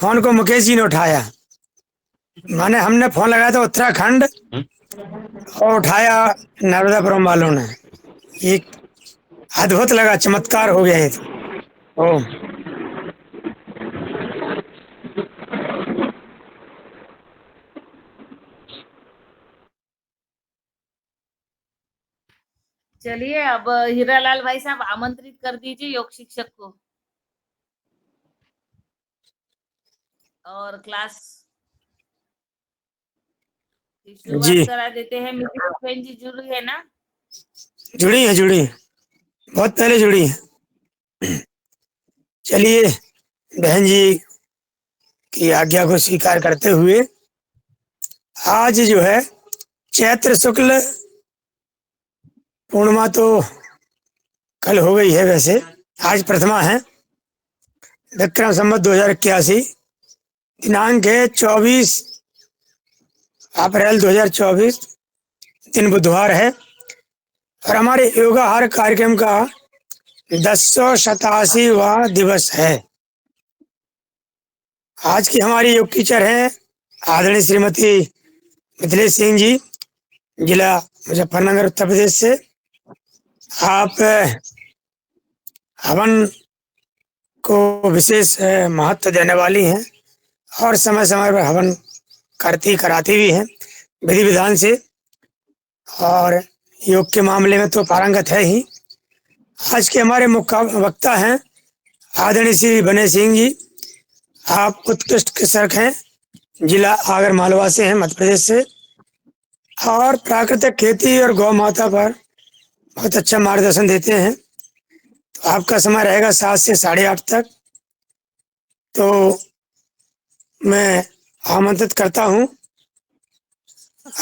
Phone को मुकेश जी ने उठाया। माने हमने फोन लगाया था उत्तराखंड और उठाया नर्मदापुरम वालों ने। एक अद्भुत लगा, चमत्कार हो गया ये तो। ओ चलिए, अब हीरालाल भाई साहब आमंत्रित कर दीजिए योग शिक्षक को और क्लास की शुरुआत जी, करा देते हैं। मिसेस बहन जी जुड़ी है ना? जुड़ी हैं, बहुत पहले जुड़ी हैं। चलिए, बहन जी की आज्ञा को स्वीकार करते हुए आज जो है चैत्र शुक्ल पूर्णिमा तो कल हो गई है। वैसे आज प्रथमा है। विक्रम संवत 2081, दिनांक है 24 अप्रैल 2024, दिन बुधवार है। और हमारे योगाहार कार्यक्रम का 1087वां दिवस है। आज की हमारी योग टीचर हैं आदरणीय श्रीमती मिथिलेश सिंह जी, जिला मुजफ्फरनगर, उत्तर प्रदेश से। आप हवन को विशेष महत्व देने वाली हैं और समय समय पर हवन करती कराती भी हैं विधि विधान से, और योग के मामले में तो पारंगत है ही। आज के हमारे मुख्य वक्ता हैं आदरणीय श्री बने सिंह जी। आप उत्कृष्ट कृषक हैं, जिला आगर मालवा से हैं, मध्य प्रदेश से, और प्राकृतिक खेती और गौ माता पर बहुत अच्छा मार्गदर्शन देते हैं। तो आपका समय रहेगा 7 से 8:30 तक। तो मैं आमंत्रित करता हूँ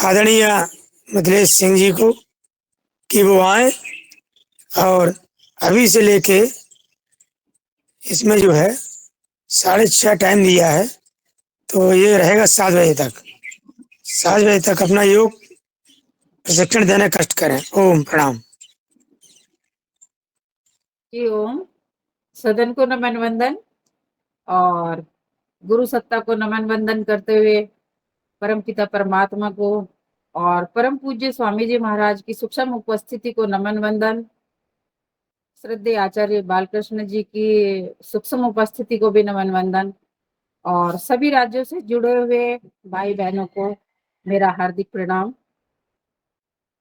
आदरणीय मिथिलेश सिंह जी को कि वो आए, और अभी से लेके इसमें जो है 6:30 टाइम दिया है, तो ये रहेगा 7 बजे तक। 7 बजे तक अपना योग प्रशिक्षण देने कष्ट करें। ओम प्रणाम। जी ओम। सदन को नमन वंदन और गुरु सत्ता को नमन वंदन करते हुए परम पिता परमात्मा को और परम पूज्य स्वामी जी महाराज की सूक्ष्म उपस्थिति को नमन वंदन, श्रद्धेय आचार्य बालकृष्ण जी की सूक्ष्म उपस्थिति को भी नमन वंदन, और सभी राज्यों से जुड़े हुए भाई बहनों को मेरा हार्दिक प्रणाम।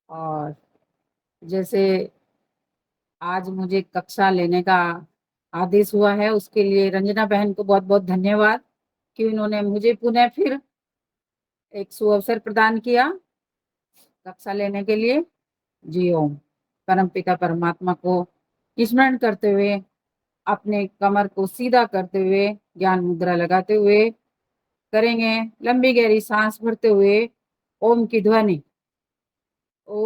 और जैसे आज मुझे कक्षा लेने का आदेश हुआ है, उसके लिए रंजना बहन को बहुत बहुत धन्यवाद कि उन्होंने मुझे पुनः फिर एक सुअवसर प्रदान किया कक्षा लेने के लिए। जी ओम। परमपिता परमात्मा को स्मरण करते हुए, अपने कमर को सीधा करते हुए, ज्ञान मुद्रा लगाते हुए करेंगे लंबी गहरी सांस भरते हुए ओम की ध्वनि। ओ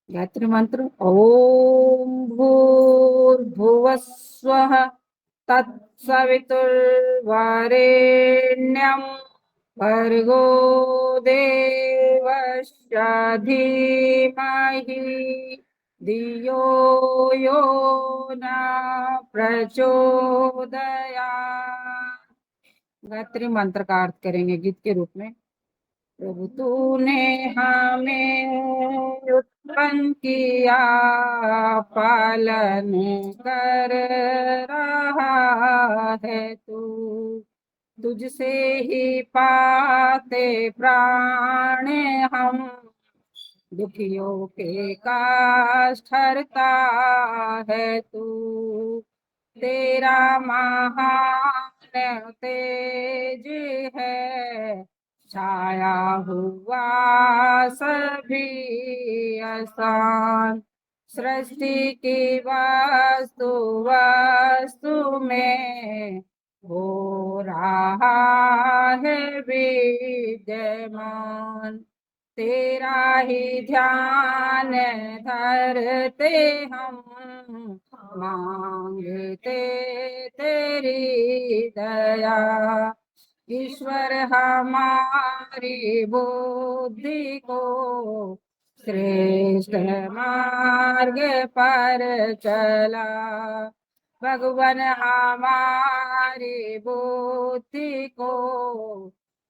गायत्री मंत्र। ओम भूर्भुवः स्वः तत्सवितुर्वरेण्यं भर्गो देवस्य धीमहि धियो यो न प्रचोदयात्। गायत्री मंत्र का अर्थ करेंगे गीत के रूप में। प्रभु तूने हमें उत्पन्न किया, पालन कर रहा है तू, तुझसे ही पाते प्राण हम, दुखियों के कष्ट हरता है तू, तेरा महान तेज है, छाया हुआ सभी आसान, सृष्टि की वास्तु वस्तु में हो रहा है विद्यमान, तेरा ही ध्यान धरते हम, मांगते तेरी दया, ईश्वर हमारी बुद्धि को श्रेष्ठ मार्ग पर चला, भगवान हमारी बुद्धि को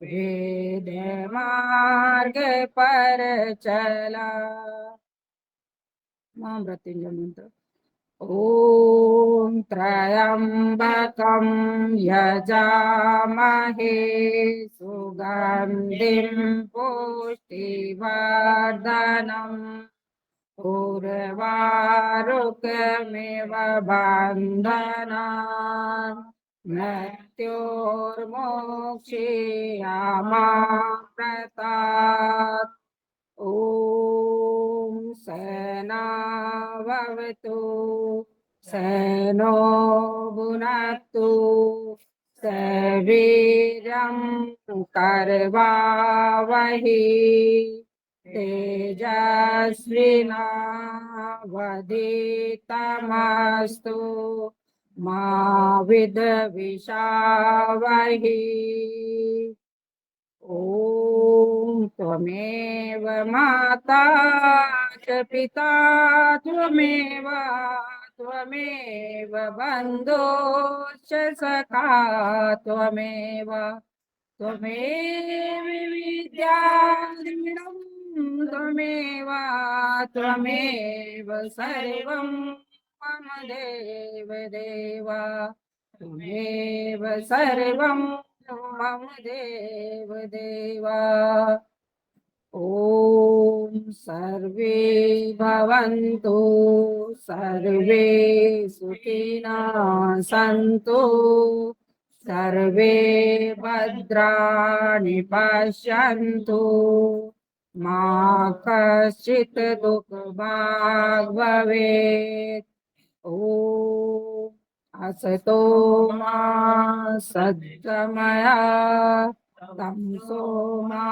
वेद मार्ग पर चला। महामृत्युंजय मंत्र। ॐ त्र्यम्बकं यजामहे सुगन्धिं पुष्टिवर्धनम् उर्वारुकमिव बन्धनान् मृत्योर्मोक्षयामामृतात्। ॐ सहनावतु सहनो भुनक्तु सवीर्यं करवावहै तेजस्विनावधीतमस्तु मा विद्विषावहै। ॐ त्वमेव माता च पिता त्वमेव बन्धुश्च सखा त्वमेव विद्या दृढं त्वमेव सर्वं मम देव त्वमेव सर्वं मम देवा। ॐ सर्वे भवन्तु सर्वे सुखिनः सन्तु सर्वे भद्राणि पश्यन्तु मा कश्चित् दुःखभाग् भवेत्। ॐ असतो मा सद्गमया तमसो मा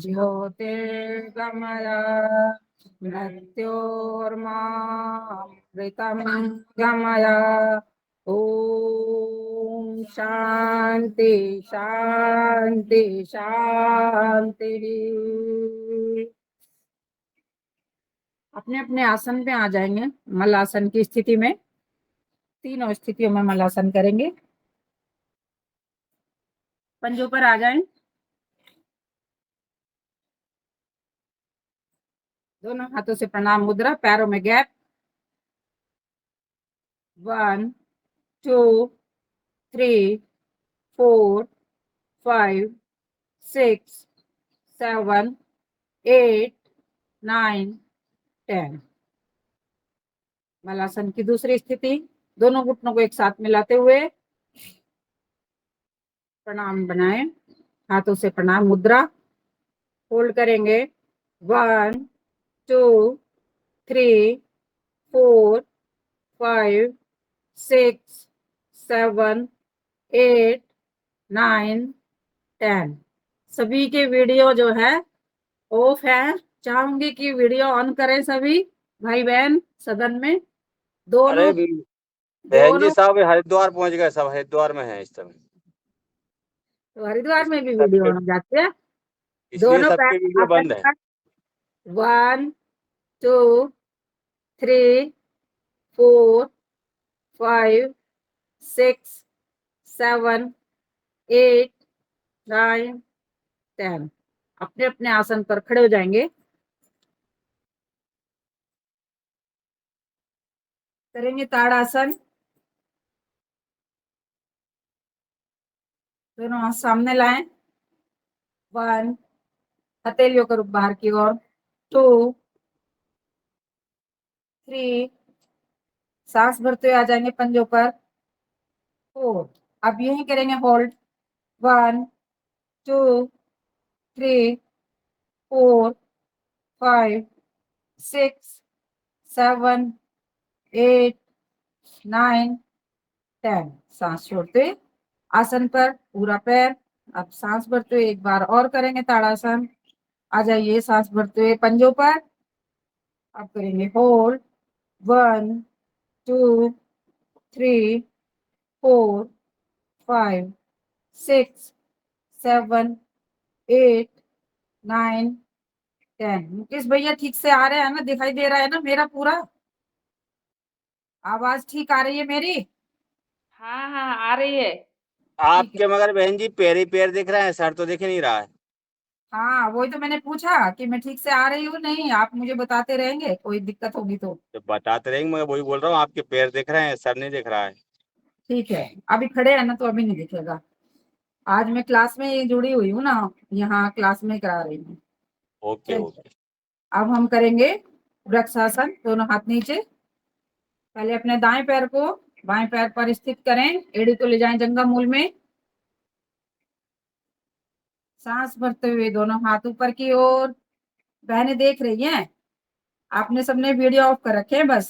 ज्योतिर्गमया मृत्योर्मामृतं गमया। ॐ शांति शांति शांति। अपने अपने आसन पे आ जाएंगे। मलासन की स्थिति में, तीनों स्थितियों में मलासन करेंगे। पंजों पर आ जाएं। दोनों हाथों से प्रणाम मुद्रा, पैरों में गैप। 1 2 3 4 5 6 7 8 9 10। मलासन की दूसरी स्थिति, दोनों घुटनों को एक साथ मिलाते हुए प्रणाम बनाएं। हाथों से प्रणाम मुद्रा होल्ड करेंगे। 1 2 3 4 5 6 7 8 9 10। सभी के वीडियो जो है ऑफ है, चाहूंगी कि वीडियो ऑन करें सभी भाई बहन सदन में। दोनों अरे बहन जी साहब हरिद्वार पहुंच गए, सब हरिद्वार में हैं इस समय। तो हरिद्वार में भी वीडियो ऑन हो जाती है। इसलिए दोनों सबके वीडियो बंद है। 1 2 3 4 5 6 7 8, 9, 10। अपने अपने आसन पर खड़े हो जाएंगे। करेंगे ताड़ासन। दोनों हाथ सामने लाएं। 1, हथेलियों को बाहर की ओर। 2, 3, सांस भरते हुए आ जाएंगे पंजों पर। 4, अब यही करेंगे होल्ड। 1, 2, 3, 4, 5, 6, 7, 8, 9, 10। सांस छोड़ते आसन पर पूरा पैर। अब सांस भरते हुए एक बार और करेंगे ताड़ासन। आ जाइए सांस भरते हुए पंजों पर। अब करेंगे होल्ड। 1, 2, 3, 4, 5, 6, 7, 8, 9, 10। मुकेश भैया ठीक से आ रहे हैं ना? दिखाई दे रहा है ना मेरा पूरा? आवाज ठीक आ रही है मेरी? हाँ हाँ आ रही है। आपके मगर बहन जी पैर ही पैर दिख रहे हैं, सर तो दिख ही नहीं रहा है। हाँ वही तो मैंने पूछा कि मैं ठीक से आ रही हूँ नहीं। आप मुझे बताते रहेंगे, कोई दिक्कत होगी तो। तो बताते रहेंगे, मैं वही बोल रहा हूँ, आपके पैर दिख रहे हैं, सर नहीं दिख रहा है। ठीक है, अभी खड़े हैं ना तो अभी नहीं दिखेगा। आज मैं क्लास में ही जुड़ी हुई हूँ ना, यहाँ क्लास में करा रही हूँ। ओके चलिए, ओके। अब हम करेंगे वृक्षासन। दोनों हाथ नीचे। पहले अपने दाएं पैर को बाएं पैर पर स्थित करें। एड़ी को ले जाएं जंघा मूल में। सांस भरते हुए दोनों हाथ ऊपर की ओर। बहनें देख रही हैं? आपने सबने वीडियो ऑफ कर रखे हैं बस।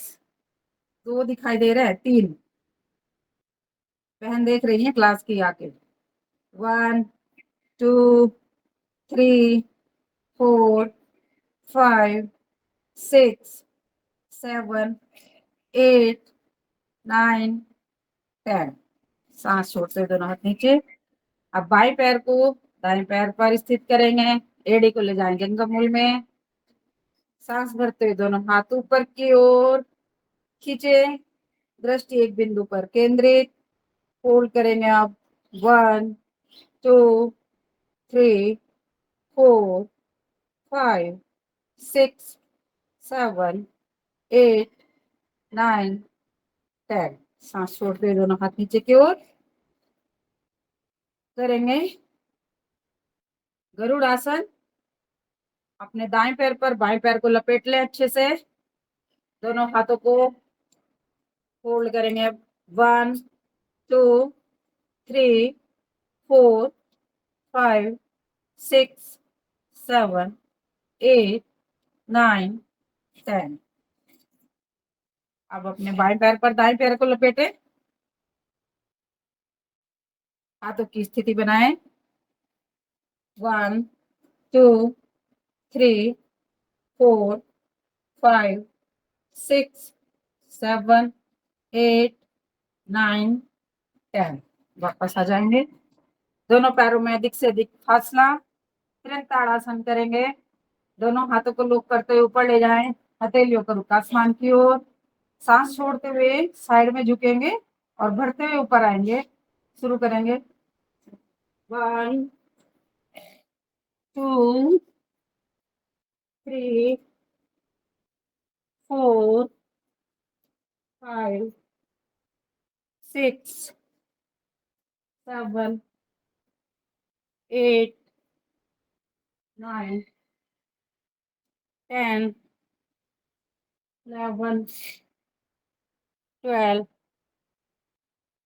2 दिखाई दे रहे हैं, 3 बहन देख रही हैं क्लास की आके। 1, 2, 3, 4, 5, 6, 7, 8, 9, 10। सांस छोड़ते हुए दोनों हाथ नीचे। अब बाएं पैर को दाएं पैर पर स्थित करेंगे। एड़ी को ले जाएंगे जंघा मूल में। सांस भरते हुए दोनों हाथ ऊपर की ओर खींचे। दृष्टि एक बिंदु पर केंद्रित। होल्ड करेंगे आप। 1, 2, 3, 4, 5, 6, 7, 8, 9, 10। सांस छोड़ते हुए दोनों हाथ नीचे की ओर करेंगे गरुड़ आसन। अपने दाएं पैर पर बाएं पैर को लपेट लें अच्छे से। दोनों हाथों को होल्ड करेंगे। 1, 2, 3, 4, 5, 6, 7, 8, 9, 10। अब अपने बाएं पैर पर दाएं पैर को लपेटे। हाथों की स्थिति बनाएं। 1, 2, 3, 4, 5, 6, 7, 8, 9, 10। वापस आ जाएंगे। दोनों पैरों में अधिक से अधिक फासला। फिर ताड़ासन करेंगे। दोनों हाथों को लॉक करते हुए ऊपर ले जाएं। हथेलियों को रुख आसमान की ओर। सांस छोड़ते हुए साइड में झुकेंगे और भरते हुए ऊपर आएंगे। शुरू करेंगे। 1, 2, 3, 4, 5, 6, 7, 8, 9, 10, 11, 12,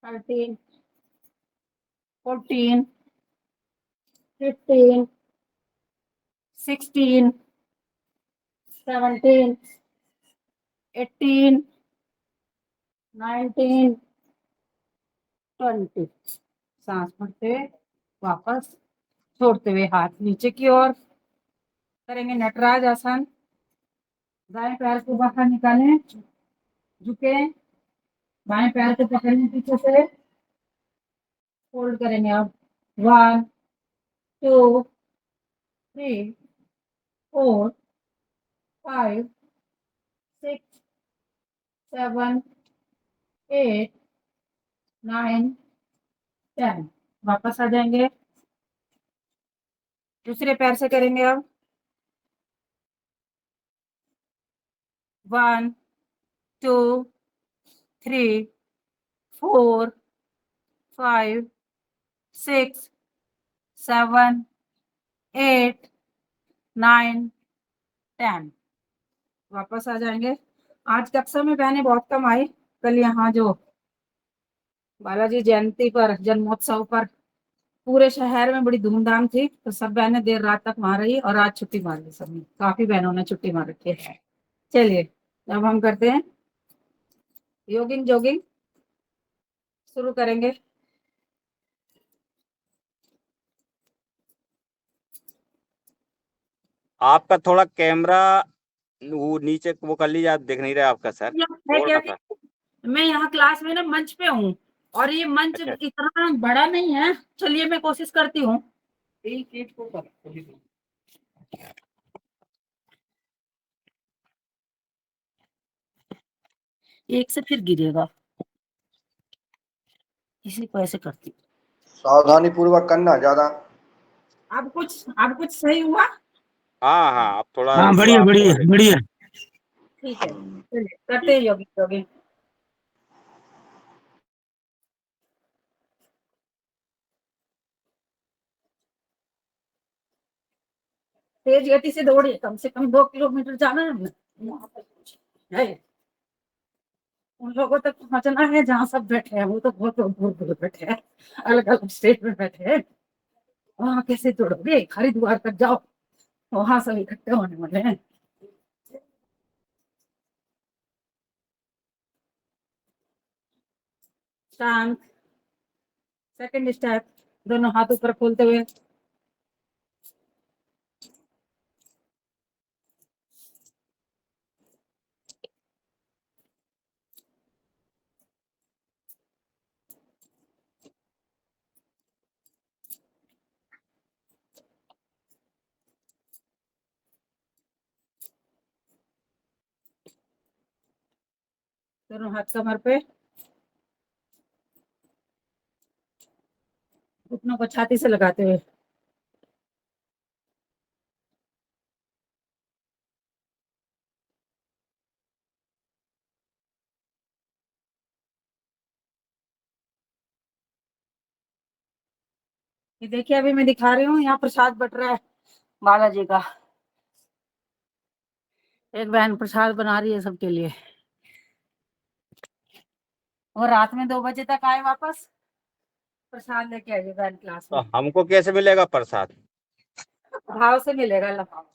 13, 14, 15, 16, 17, 18, 19, 20। सांस भरते हुए वापस छोड़ते हुए हाथ नीचे की ओर करेंगे नटराज आसन। दाएं पैर को बाहर निकालें, झुके। बाएं पैर को पकड़ें पीछे से। होल्ड करेंगे अब। 1, 2, 3, 4, 5, 6, 7, 8, 9, 10। वापस आ जाएंगे, दूसरे पैर से करेंगे अब। 1 2 3 4 5 6 7 8 9 10। वापस आ जाएंगे। आज कक्षा में बहनें बहुत कम आई। कल यहाँ जो बालाजी जयंती पर, जन्मोत्सव पर पूरे शहर में बड़ी धूमधाम थी, तो सब बहनें देर रात तक वहां रही और आज छुट्टी मार ली सबने। काफी बहनों ने छुट्टी मार रखी है। चलिए अब हम करते हैं योगिंग जोगिंग शुरू करेंगे। आपका थोड़ा कैमरा वो नीचे वो कर लीजिए, आप दिख नहीं रहे आपका सर। है और क्या रखा। मैं यहाँ क्लास में ना मंच पे हूँ और ये मंच अच्छा। इतना बड़ा नहीं है। चलिए मैं कोशिश करती हूँ। एक से फिर गिरेगा, इसी को ऐसे करती हूँ। सावधानी पूर्वक करना ज्यादा। अब कुछ सही हुआ। हाँ हाँ, आप थोड़ा हाँ, जो बढ़िया आपको बढ़िया लगे। बढ़िया। ठीक है, चलिए करते हैं योगिंग जोगिंग। तेज गति से दौड़िए, कम से कम 2 किलोमीटर जाना है हमें। है उन लोगों तक पहुंचना है जहाँ सब बैठे हैं। वो तो बहुत दूर दूर बैठे हैं, अलग अलग स्टेट में बैठे हैं। वहां कैसे दौड़ोगे? हरिद्वार तक जाओ, वहां सब इकट्ठे होने वाले हैं। शांत। सेकंड स्टेप, दोनों हाथ ऊपर खोलते हुए। दोनों हाथ कमर पे, घुटनों को छाती से लगाते हुए। ये देखिए अभी मैं दिखा रही हूँ, यहाँ प्रसाद बट रहा है बालाजी का। एक बहन प्रसाद बना रही है सबके लिए। और रात में 2 बजे तक आए वापस, प्रसाद लेके आइए बहन क्लास तो में। हमको कैसे मिलेगा प्रसाद? भाव से मिलेगा लफाव।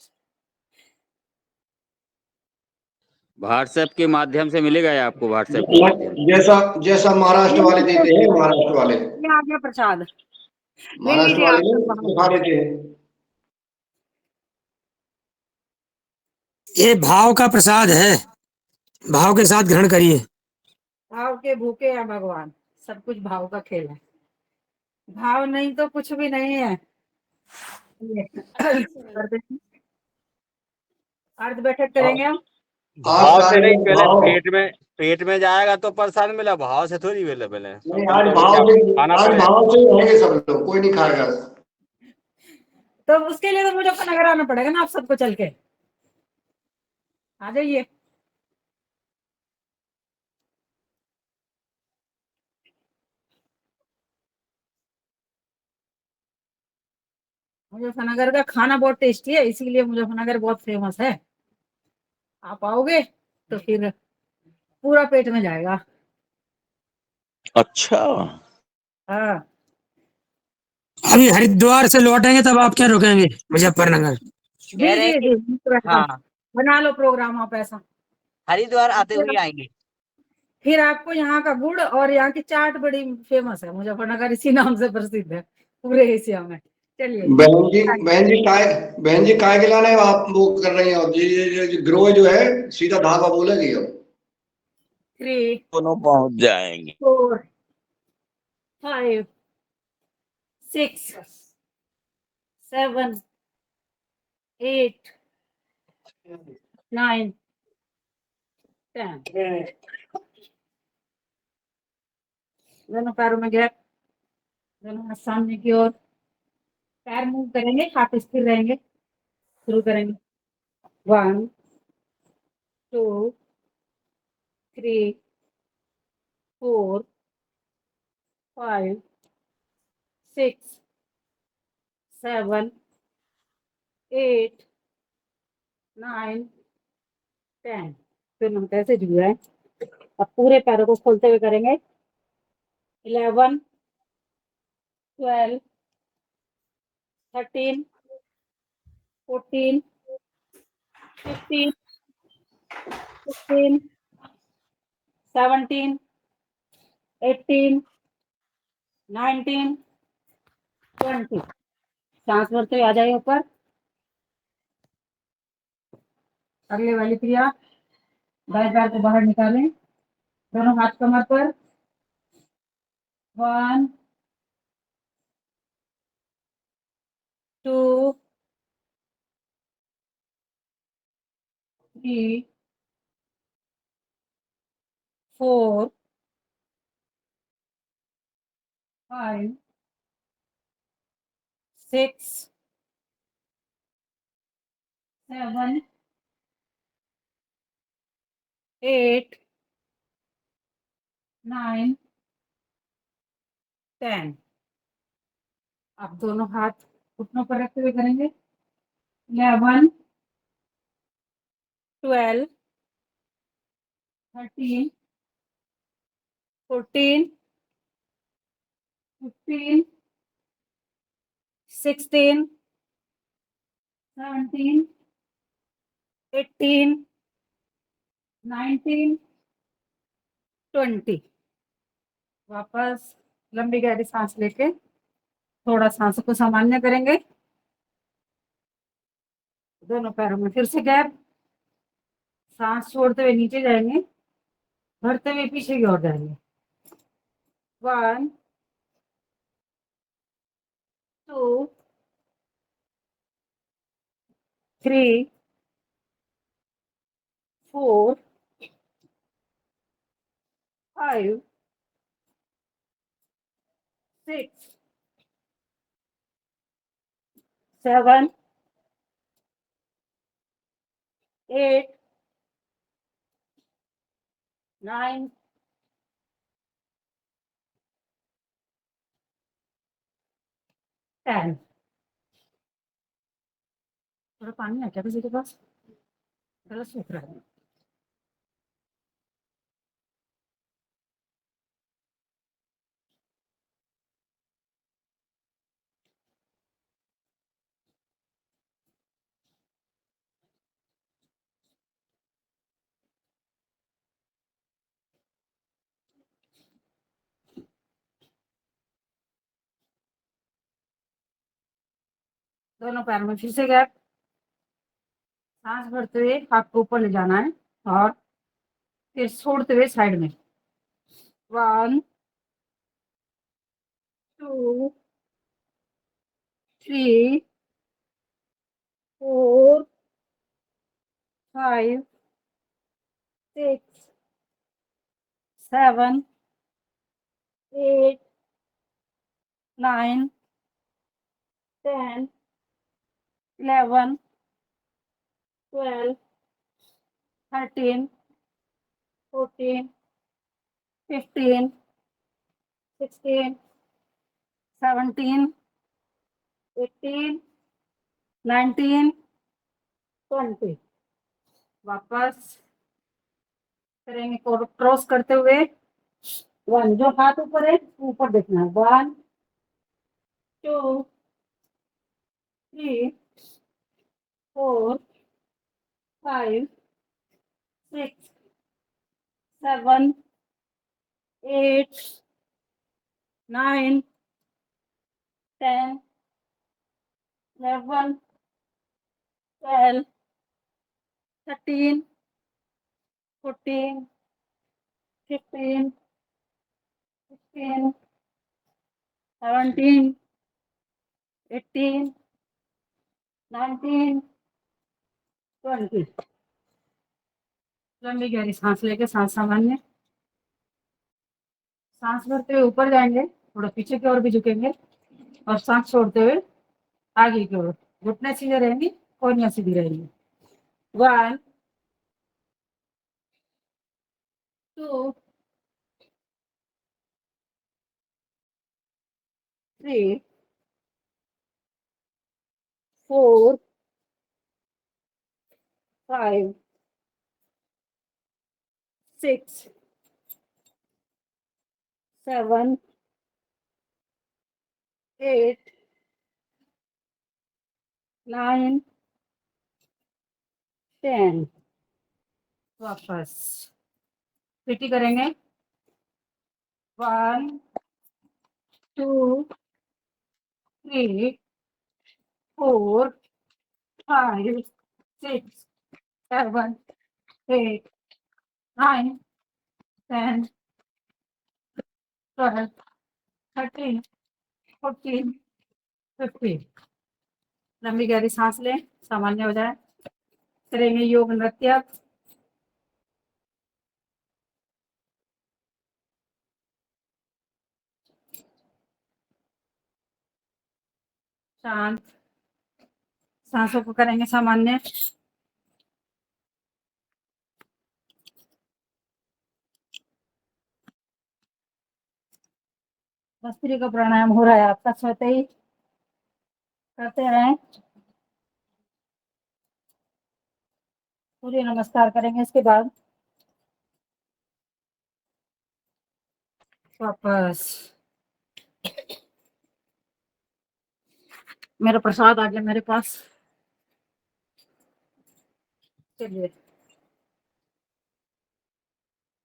व्हाट्सएप के माध्यम से मिलेगा या आपको व्हाट्सएप के माध्यम से? जैसा जैसा महाराष्ट्र वाले देते हैं, महाराष्ट्र वाले ये आ गया प्रसाद, ले महाराष्ट्र लीजिए आप वाले सब भाव दिखा का। देते हैं। ये भाव का प्रसाद है, भाव के साथ ग्रहण करिए। भाव के भूखे हैं भगवान, सब कुछ भाव का खेल है। भाव नहीं तो कुछ भी नहीं है। ये कर दें। अर्ध बैठक करेंगे हम। आज भाव से नहीं, कार्यक्रम पहले भाव पेट में जाएगा तो प्रसाद मिला, भाव से थोड़ी मिले पहले। नहीं, अपन को भी क्या खाना आज पड़ेगा। भाव से रहेंगे सब लोग, कोई नहीं खाएगा। तो उसके लिए तो मुजफ्फरनगर आना पड़ेगा ना आप सबको चल के। आ जाइए। मुजफ्फरनगर का खाना बहुत टेस्टी है, इसीलिए मुजफ्फरनगर बहुत फेमस है। आप आओगे तो फिर पूरा पेट में जाएगा। अच्छा। हाँ, अभी हरिद्वार से लौटेंगे तब आप क्या रुकेंगे मुजफ्फरनगर? जी जी जी वेलकम। हाँ, बना लो प्रोग्राम आप ऐसा। हरिद्वार आते हुए आएंगे। फिर आपको यहाँ का गुड़ और यहाँ की चाट बड़ी फेमस है। मुजफ्फरनगर इसी नाम से प्रसिद्ध है पूरे एशिया में। चलिए बहन जी काय के लाने आप वो कर रही हैं? अब ये ग्रोह जो है सीधा ढाबा बोलेगी अब। 3 दोनों पहुंच जाएंगे। 4 5 6 7 8 9 10। दोनों पैरों में गैप। दोनों हाथ सामने की ओर, पैर मूव करेंगे, हाथ स्थिर रहेंगे। शुरू करेंगे। 1 2 3 4 5 6 7 8 9 10। दोनों हाथ ऐसे झुक रहे हैं। अब पूरे पैरों को खोलते हुए करेंगे। 11 12 13 14 15 16 17 18 19 20। सांस भरते हुए आ जाइए ऊपर। अगली वाली क्रिया, दाएं पैर को बाहर निकालें, दोनों हाथ कमर पर। 1 2 3 4 5 6 7 8 9 10। आप दोनों हाथ घुटनों पर रखते हुए करेंगे। 11 12 13 14 15 16 17 18 19 20। वापस लंबी गहरी सांस लेके थोड़ा सांसों को सामान्य करेंगे। दोनों पैरों में फिर से गैप, सांस छोड़ते हुए नीचे जाएंगे, भरते हुए पीछे की ओर जाएंगे। 1 2 3 4 5 6 7 8 9 10। थोड़ा पानी है क्या किसी के पास? गला सूख रहा है। दोनों पैर में फिर से गैप, सांस भरते हुए हाथ को ऊपर ले जाना है और फिर छोड़ते हुए साइड में। 1 2 3 4 5 6 7 8 9 10 11 12 13 14 15 16 17 18 19 20। वापस करेंगे क्रॉस करते हुए। 1, जो हाथ ऊपर है ऊपर देखना है। 1 2 3 4 5 6 7 8 9 10 11 12 13 14 15 16 17 18 19 20। लंबी गहरी सांस लेके सांस सामान्य, सांस भरते हुए ऊपर जाएंगे, थोड़ा पीछे की ओर भी झुकेंगे और सांस छोड़ते हुए आगे की ओर। घुटने सीधे रहेंगे, कोहनियां सीधी रहेंगी। 1 2 3 4 5 6 7 8 9 10। वापस रिपीट करेंगे। 1 2 3 4 5 6 7 8 9 10 12 13 14 15। लंबी गहरी सांस लें, सामान्य हो जाए। करेंगे योग नृत्य। शांत सांसों को करेंगे सामान्य। भस्त्री का प्राणायाम हो रहा है आपका, स्वतः ही करते रहें। सूर्य नमस्कार करेंगे इसके बाद। वापस मेरा प्रसाद आ गया मेरे पास। चलिए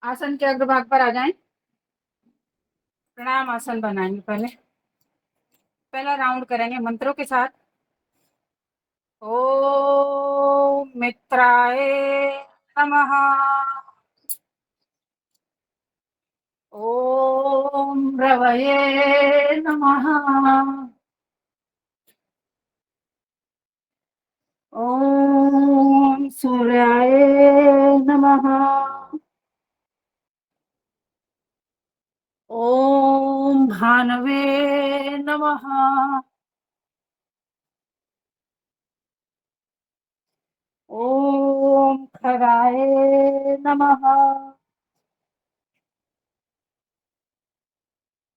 आसन के अग्रभाग पर आ जाएं। प्रणाम आसन बनाएंगे। पहला राउंड करेंगे मंत्रों के साथ। ओम मित्राय नमः। ओम रवये नमः। ओम सूर्याय नमः। ओम भानवे नमः। ओम खगाय नमः।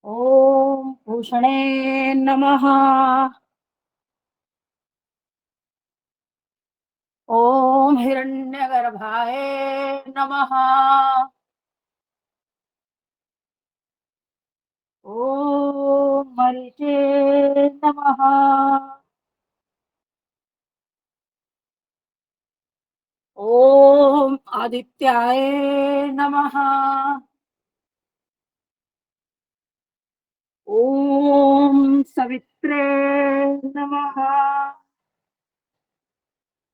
ओम भूषणे नमः। ओम हिरण्यगर्भाय नमः। ओम मरीचे नमः। ओम आदित्याय नमः। ओम सवित्रे नमः।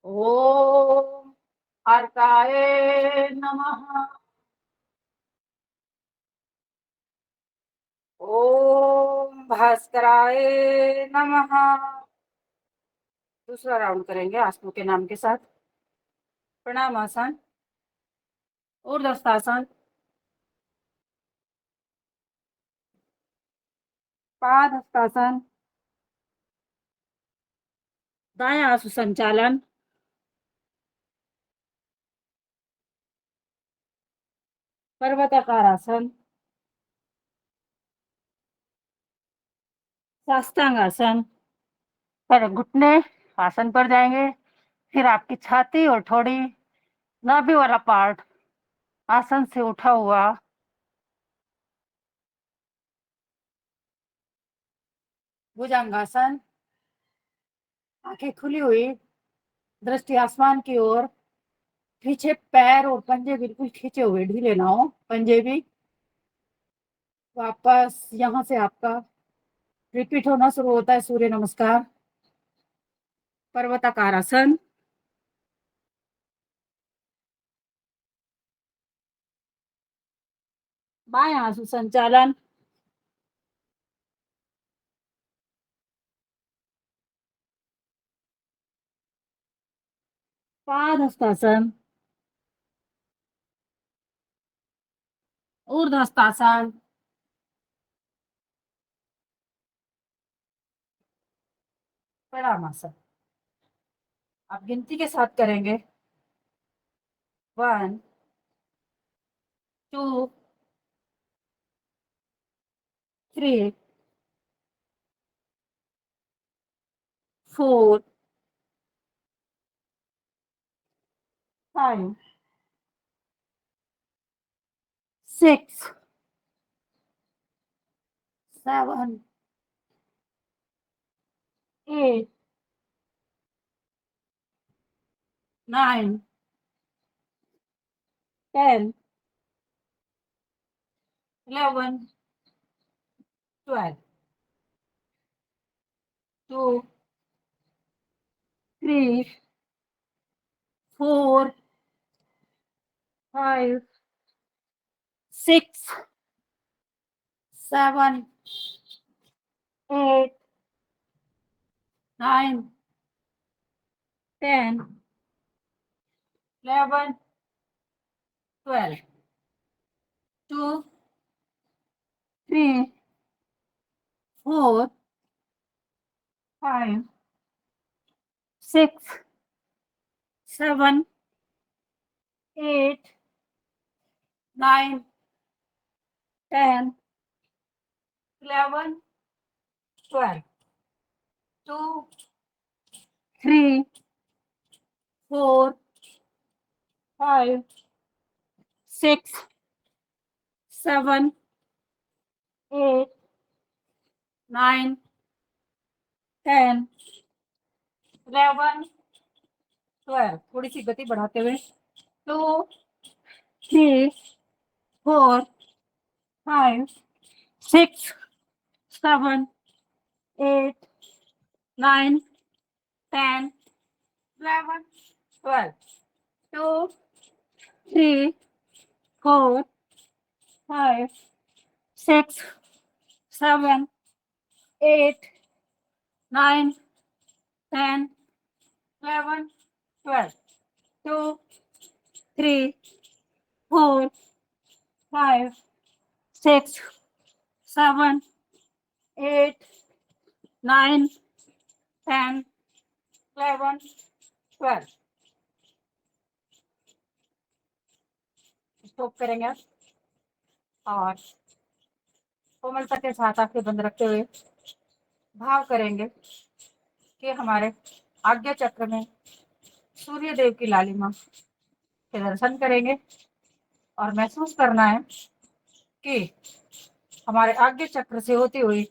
ओम अर्काय नमः। ओम भास्कराय नमः। दूसरा राउंड करेंगे आसनों के नाम के साथ। प्रणाम आसन, ऊर्ध्वस्थासन, पादहस्तासन, दायां आंसू संचालन, पर्वताकार आसन, साष्टांग आसन। पहले घुटने आसन पर जाएंगे, फिर आपकी छाती और थोड़ी नाभि वाला पार्ट आसन से उठा हुआ। भुजंगासन, आंखें खुली हुई, दृष्टि आसमान की ओर। पीछे पैर और पंजे बिल्कुल खींचे हुए, ढीले ना हो पंजे भी। वापस यहाँ से आपका रिपीट होना शुरू होता है सूर्य नमस्कार। पर्वताकार आसन, बायां आंसू संचालन, पादहस्तासन, ऊर्ध्वस्थासन, प्रणामासन। आप गिनती के साथ करेंगे 1 2 3 4 5 6 7 8 9 10 11 12 2 3 4 5 6 7 8 9 10 11 12 2 3 4 5 6 7 8 9 10 11 12 2 3 4 5 6 7 8 9 10 11 12। थोड़ी सी गति बढ़ाते हुए 2 3 4 5 6 7 8 9 10 11 12 2 3 4 5 6 7 8 9 10 11 12 2 3 4 5 6 7 8 9 10 11 12। स्टॉप करेंगे आप और कोमलता के साथ आंखें बंद रखते हुए भाव करेंगे कि हमारे आज्ञा चक्र में सूर्य देव की लालिमा के दर्शन करेंगे और महसूस करना है कि हमारे आज्ञा चक्र से होती हुई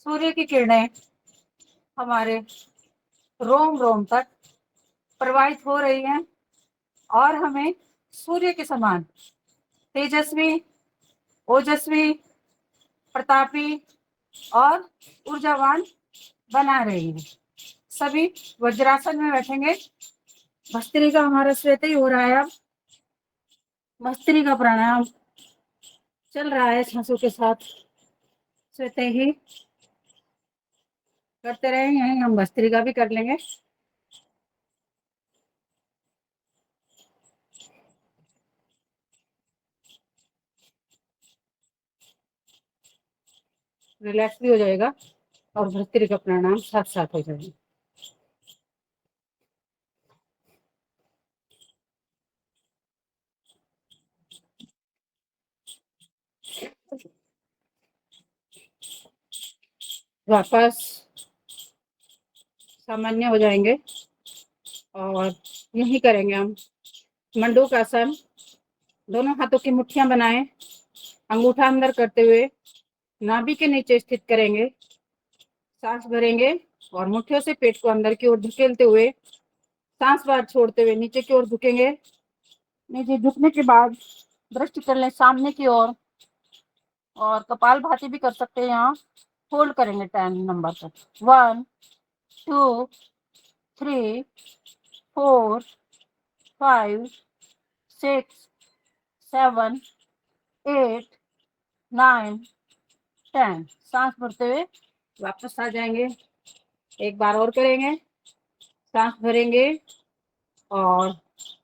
सूर्य की किरणें हमारे रोम रोम तक प्रवाहित हो रही हैं और हमें सूर्य के समान तेजस्वी, ओजस्वी, प्रतापी और ऊर्जावान बना रही है। सभी वज्रासन में बैठेंगे। भस्त्रिका हमारा श्वेत ही हो रहा है। अब भस्त्रिका प्राणायाम चल रहा है सांसों के साथ, श्वेत ही करते रहे। यहीं हम भस्त्रिका भी कर लेंगे। रिलैक्स भी हो जाएगा और भस्त्रिका प्राणायाम साथ साथ हो जाएगा। वापस सामान्य हो जाएंगे और यही करेंगे हम मंडूक आसन। दोनों हाथों की मुट्ठियां बनाएं, अंगूठा अंदर करते हुए नाभि के नीचे स्थित करेंगे। सांस भरेंगे और मुट्ठियों से पेट को अंदर की ओर धकेलते हुए सांस बाहर छोड़ते हुए नीचे की ओर झुकेंगे। नीचे झुकने के बाद दृष्टि कर लें सामने की ओर और कपाल भाती भी कर सकते हैं। यहाँ होल्ड करेंगे 10 नंबर तक। 1 2 3 4 5 6 7 8 9 10। सांस भरते हुए वापस आ जाएंगे। एक बार और करेंगे। सांस भरेंगे और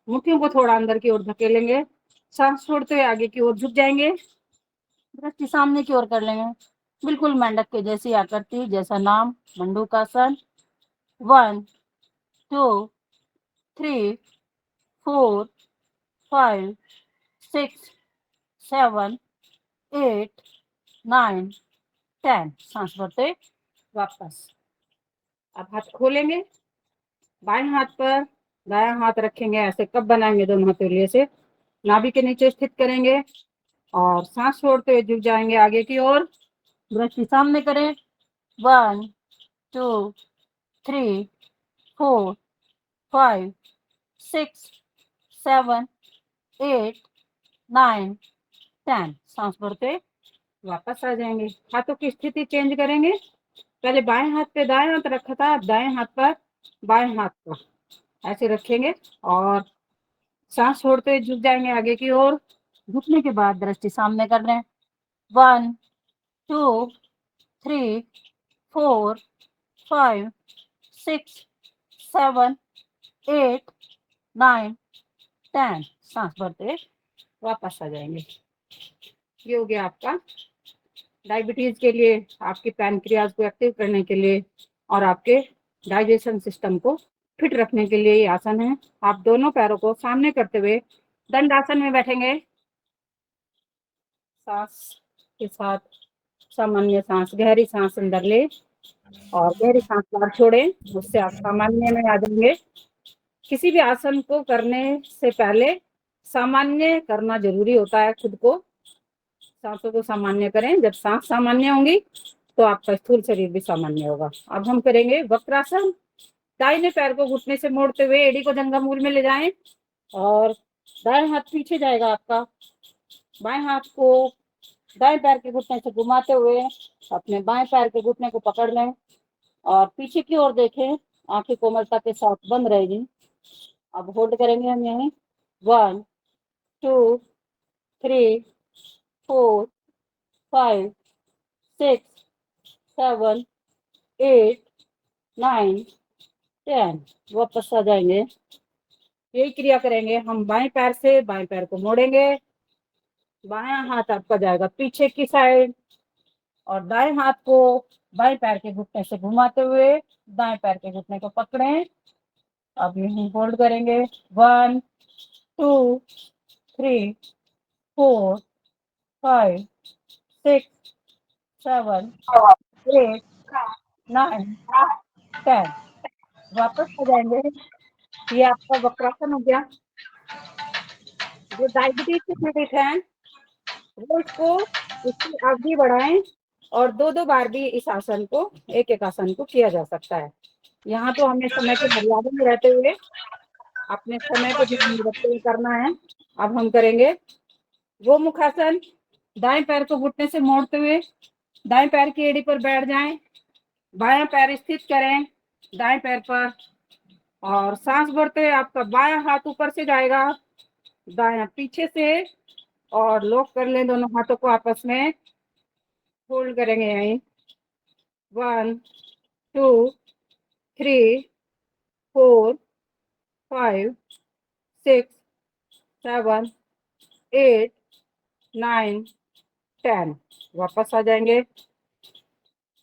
मुट्ठियों को थोड़ा अंदर की ओर धकेलेंगे। सांस छोड़ते हुए आगे की ओर झुक जाएंगे। दृष्टि सामने की ओर कर लेंगे। बिल्कुल मेंढक के जैसी आकृति, जैसा नाम मंडूकासन। 1 2 3 4 5 6 7 8 9 10। सांस भरते वापस। अब हाथ खोलेंगे, बाएं हाथ पर दायां हाथ रखेंगे, ऐसे कप बनाएंगे दोनों हथेलियों से, नाभि के नीचे स्थित करेंगे और सांस छोड़ते हुए झुक जाएंगे आगे की ओर। दृष्टि सामने करें। 1 2 3 4 5 6 7 8 9 10। सांस भरते वापस आ जाएंगे। हाथों की स्थिति चेंज करेंगे। पहले बाएं हाथ पे दाएं हाथ रखा था, दाएं हाथ पर बाएं हाथ को ऐसे रखेंगे और सांस छोड़ते हुए झुक जाएंगे आगे की ओर। झुकने के बाद दृष्टि सामने कर रहे हैं। 1 2 3 4 5 6 7 8 9 10। सांस भरते वापस आ जाएंगे। ये हो गया आपका डायबिटीज के लिए, आपके पैनक्रियाज को एक्टिव करने के लिए और आपके डाइजेशन सिस्टम को फिट रखने के लिए ये आसन है। आप दोनों पैरों को सामने करते हुए दंड आसन में बैठेंगे। सांस के साथ सामान्य सांस, गहरी सांस अंदर ले और गहरी सांस बाहर छोड़ें, उससे आप सामान्य में आ जाएंगे। किसी भी आसन को करने से पहले सामान्य करना जरूरी होता है। खुद को, सांसों को सामान्य करें। जब सांस सामान्य होंगी तो आपका स्थूल शरीर भी सामान्य होगा। अब हम करेंगे वक्रासन। दाहिने पैर को घुटने से मोड़ते हुए एड़ी को जंघामूल में ले जाएं और दाएं हाथ पीछे जाएगा आपका। बाएं हाथ को दाएं पैर के घुटने से घुमाते हुए अपने बाएं पैर के घुटने को पकड़ लें और पीछे की ओर देखें। आंखें कोमलता के साथ बंद रहेगी। अब होल्ड करेंगे हम यहीं। 1 2 3 4 5 6 7 8 9 10। वापस आ जाएंगे। यही क्रिया करेंगे हम। बाएं पैर से बाएं पैर को मोड़ेंगे, बायां हाथ आपका जाएगा पीछे की साइड और दाएं हाथ को बाएं पैर के घुटने से घुमाते हुए दाएं पैर के घुटने को पकड़ें। अब यहीं होल्ड करेंगे। 1 2 3 4 5 6 7 8 9 10। वापस आ जाएंगे। ये आपका वक्रासन हो गया। जो डायबिटीज से पीड़ित हैं वो इसको, इसकी अवधि बढ़ाएं और 2-2 बार भी इस आसन को, एक आसन को किया जा सकता है। यहाँ तो हमें समय की मर्यादा में रहते हुए अपने समय को ध्यान में रखते हुए करना है। अब हम करेंगे गोमुखासन। दाएं पैर को घुटने से मोड़ते हुए दाएं पैर की एड़ी पर बैठ जाएं, बायां पैर स्थित करें दाएं पैर पर और सांस भरते हुए आपका बायां हाथ ऊपर से जाएगा, दायां पीछे से और लॉक कर लें दोनों हाथों को आपस में। होल्ड करेंगे यहीं। 1 2 3 4 5 6 7 8 9 10। वापस आ जाएंगे।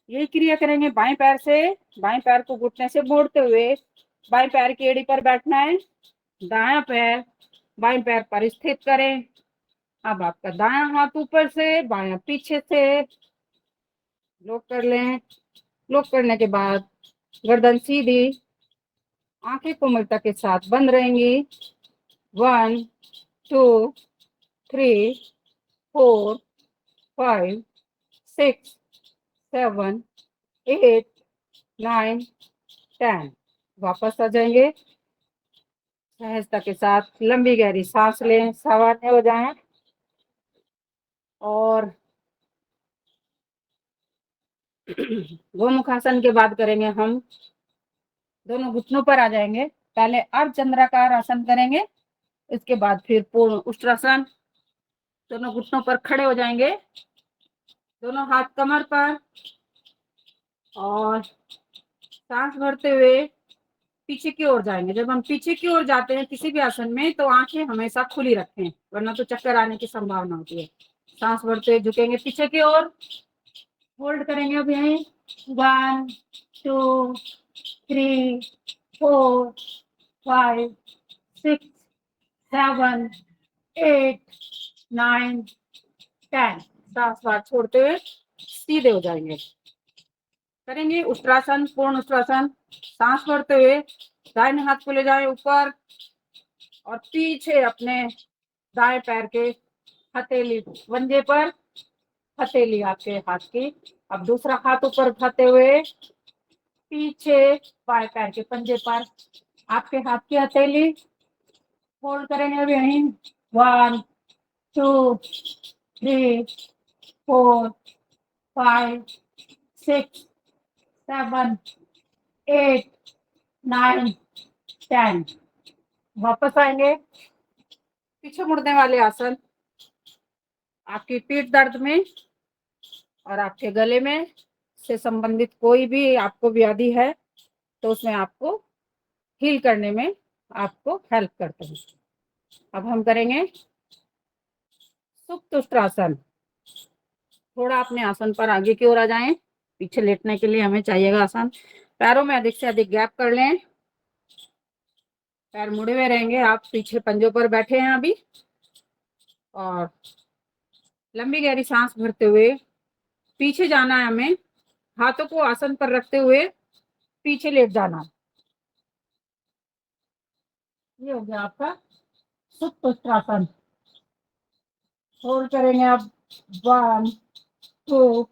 यही क्रिया करेंगे बाएं पैर से। बाएं पैर को घुटने से मोड़ते हुए बाएं पैर की एड़ी पर बैठना है, दायां पैर बाएं पैर पर स्थित करें। अब आपका दायां हाथ ऊपर से बायां पीछे से लॉक कर लें। लॉक करने के बाद गर्दन सीधी, आंखें कोमलता के साथ बंद रहेंगी। 1 2 3 4 5 6 7 8 9 10। वापस आ जाएंगे। सहजता के साथ लंबी गहरी सांस लें, सामान्य हो जाएं और गोमुखासन के बाद करेंगे हम दोनों घुटनों पर आ जाएंगे। पहले अर्धचंद्राकार आसन करेंगे, इसके बाद फिर पूर्ण उष्ट्रासन। दोनों घुटनों पर खड़े हो जाएंगे, दोनों हाथ कमर पर और सांस भरते हुए पीछे की ओर जाएंगे। जब हम पीछे की ओर जाते हैं किसी भी आसन में तो आंखें हमेशा खुली रखें, वरना तो चक्कर आने की संभावना होती है। सांस भरते हुए झुकेंगे पीछे की ओर। होल्ड करेंगे अब यहीं। 1 2 3 4 5 6 7 8 9 10। सांस बाहर छोड़ते हुए सीधे हो जाएंगे। करेंगे उष्ट्रासन, पूर्ण उष्ट्रासन। सांस भरते हुए दाहिने हाथ को ले जाए ऊपर और पीछे अपने दाएं पैर के हथेली पंजे पर, हथेली आपके हाथ की। अब दूसरा हाथ ऊपर उठाते हुए पीछे बाएं पैर के पंजे पर आपके हाथ की हथेली होल्ड करेंगे अभी यहीं। 1 2 3 4 5 6 7 8 9 10। वापस आएंगे पीछे मुड़ने वाले आसन। आपकी पीठ दर्द में और आपके गले में से संबंधित कोई भी आपको व्याधि है तो उसमें आपको हील करने में आपको हेल्प करते हैं। अब हम करेंगे सुप्त उष्ट्रासन। थोड़ा अपने आसन पर आगे की ओर आ जाएं। पीछे लेटने के लिए हमें चाहिएगा आसन। पैरों में अधिक से अधिक गैप कर लें। पैर मुड़े हुए रहेंगे। आप पीछे पंजों पर बैठे हैं अभी और लंबी गहरी सांस भरते हुए पीछे जाना है हमें। हाथों को आसन पर रखते हुए पीछे लेट जाना। ये हो गया आपका सुप्त उष्ट्रासन। होल्ड करेंगे अब 1 2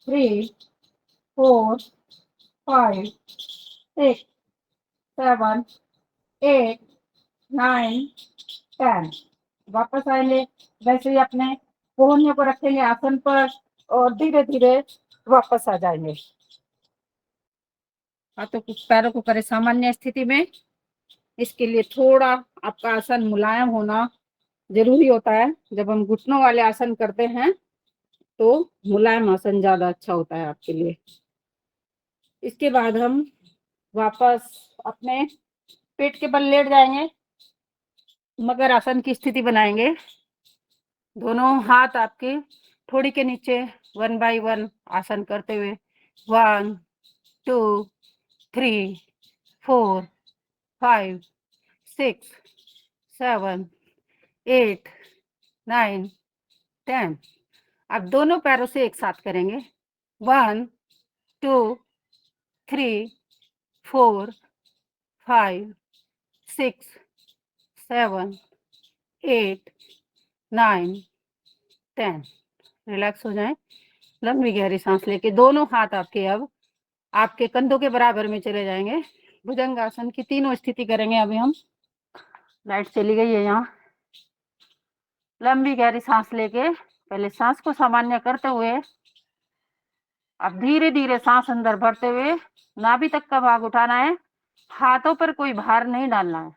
3 4 5 6 7 8 9 10। वापस आएंगे वैसे ही अपने कोहनियों को रखेंगे आसन पर और धीरे धीरे वापस आ जाएंगे। हाथों को पैरों को करें सामान्य स्थिति में। इसके लिए थोड़ा आपका आसन मुलायम होना जरूरी होता है। जब हम घुटनों वाले आसन करते हैं तो मुलायम आसन ज्यादा अच्छा होता है आपके लिए। इसके बाद हम वापस अपने पेट के बल लेट जाएंगे। मगर आसन की स्थिति बनाएंगे। दोनों हाथ आपके थोड़ी के नीचे 1 बाय 1 आसन करते हुए 1 2 3 4 5 6 7 8 9 10। अब दोनों पैरों से एक साथ करेंगे 1 2 3 4 5 6 7 8 9 10। रिलैक्स हो जाएं। लंबी गहरी सांस लेके दोनों हाथ आपके अब आपके कंधों के बराबर में चले जाएंगे। भुजंगासन की तीनों स्थिति करेंगे अभी हम। लाइट चली गई है यहाँ। लंबी गहरी सांस लेके पहले सांस को सामान्य करते हुए अब धीरे धीरे सांस अंदर भरते हुए नाभि तक का भाग उठाना है। हाथों पर कोई भार नहीं डालना है।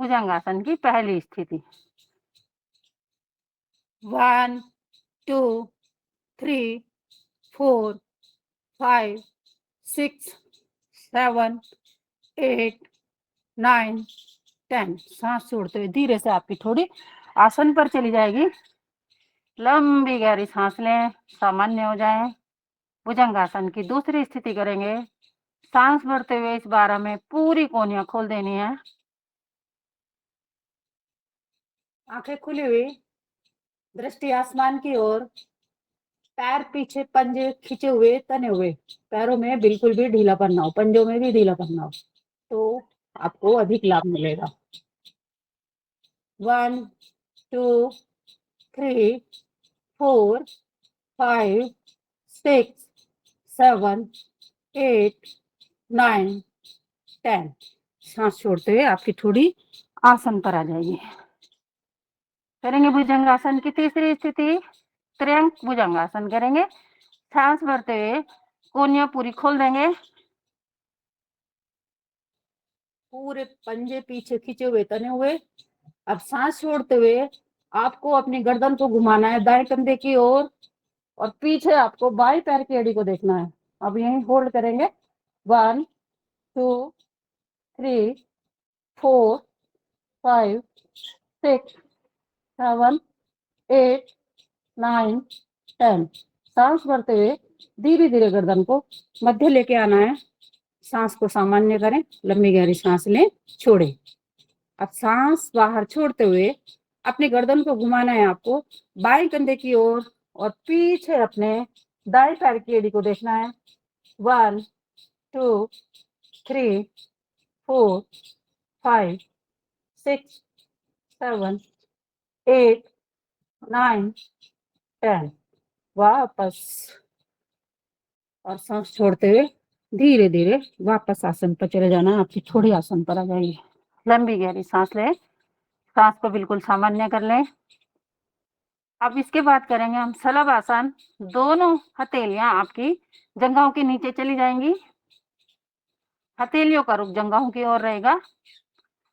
भुजंगासन की पहली स्थिति 1 2 3 4 5 6 7 8 9 10। सांस छोड़ते हुए धीरे से आपकी थोड़ी आसन पर चली जाएगी। लंबी गहरी सांस लें, सामान्य हो जाएं। भुजंगासन की दूसरी स्थिति करेंगे। सांस भरते हुए इस बार हमें पूरी कोहनियां खोल देनी है। आंखें खुली हुई, दृष्टि आसमान की ओर, पैर पीछे पंजे खींचे हुए तने हुए। पैरों में बिल्कुल भी ढीलापन ना हो, पंजों में भी ढीलापन ना हो तो आपको अधिक लाभ मिलेगा। 1 2 3 4 5 6 7 8 9 10। सांस छोड़ते हुए आपकी थोड़ी आसन पर आ जाइए। करेंगे भुजंगासन की तीसरी स्थिति, त्र्यंक भुजंगासन करेंगे। सांस भरते हुए कोहनियां पूरी खोल देंगे। पूरे पंजे पीछे खींचे हुए तने हुए। अब सांस छोड़ते हुए आपको अपनी गर्दन को घुमाना है दाएं कंधे की ओर और पीछे आपको बाएं पैर की एड़ी को देखना है। अब यहीं होल्ड करेंगे 1 2 3 4 5 6 7 8 9 10। सांस भरते हुए धीरे धीरे गर्दन को मध्य लेके आना है। सांस को सामान्य करें, लंबी गहरी सांस लें, छोड़ें। अब सांस बाहर छोड़ते हुए अपनी गर्दन को घुमाना है आपको बाएं कंधे की ओर और पीछे अपने दाएं पैर की एड़ी को देखना है। 1 2 3 4 5 6 7 8 9 10। वापस और सांस छोड़ते हुए धीरे धीरे वापस आसन पर चले जाना। आपकी थोड़ी आसन पर आ जाइए। लंबी गहरी सांस लें, सांस को बिल्कुल सामान्य कर लें। अब इसके बाद करेंगे हम शलभ आसन। दोनों हथेलियां आपकी जंघाओं के नीचे चली जाएंगी। हथेलियों का रुख जंघाओं की ओर रहेगा,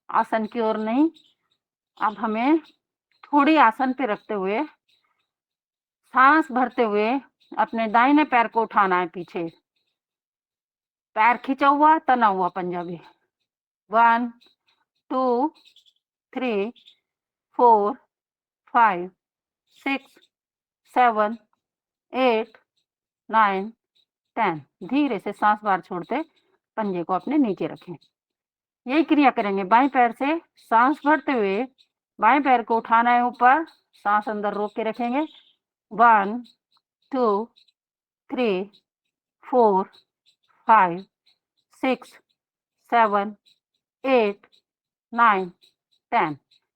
आसन की ओर नहीं। अब हमें थोड़ी आसन पे रखते हुए सांस भरते हुए अपने दाहिने पैर को उठाना है पीछे। पैर खींचा हुआ, तना हुआ पंजाबी। 1 2 3 4 5 6 7 8 9 10। धीरे से सांस बाहर छोड़ते पंजे को अपने नीचे रखें। यही क्रिया करेंगे बाएं पैर से। सांस भरते हुए बाएं पैर को उठाना है ऊपर, सांस अंदर रोक के रखेंगे। 1 2 3 4 5 6 7 8 9 10।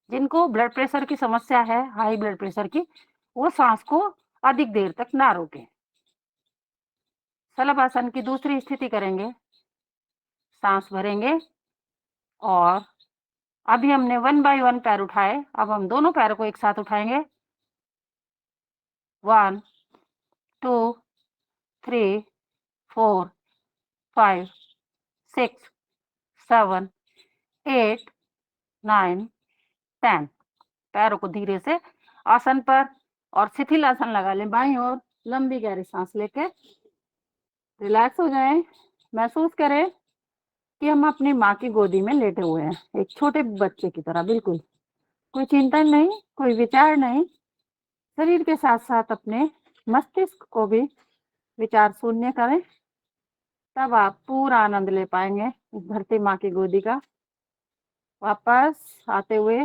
जिनको ब्लड प्रेशर की समस्या है, हाई ब्लड प्रेशर की, वो सांस को अधिक देर तक ना रोकें। शलभ आसन की दूसरी स्थिति करेंगे। सांस भरेंगे और अभी हमने 1 बाय 1 पैर उठाए, अब हम दोनों पैरों को एक साथ उठाएंगे। 1 2 3 4 5 6 7 8 9 10। पैरों को धीरे से आसन पर और शिथिल आसन लगा लें बाईं ओर। लंबी गहरी सांस लेके रिलैक्स हो जाएं। महसूस करें कि हम अपनी माँ की गोदी में लेटे हुए हैं, एक छोटे बच्चे की तरह। बिल्कुल कोई चिंतन नहीं, कोई विचार नहीं। शरीर के साथ साथ अपने मस्तिष्क को भी विचार शून्य करें, तब आप पूरा आनंद ले पाएंगे इस धरती माँ की गोदी का। वापस आते हुए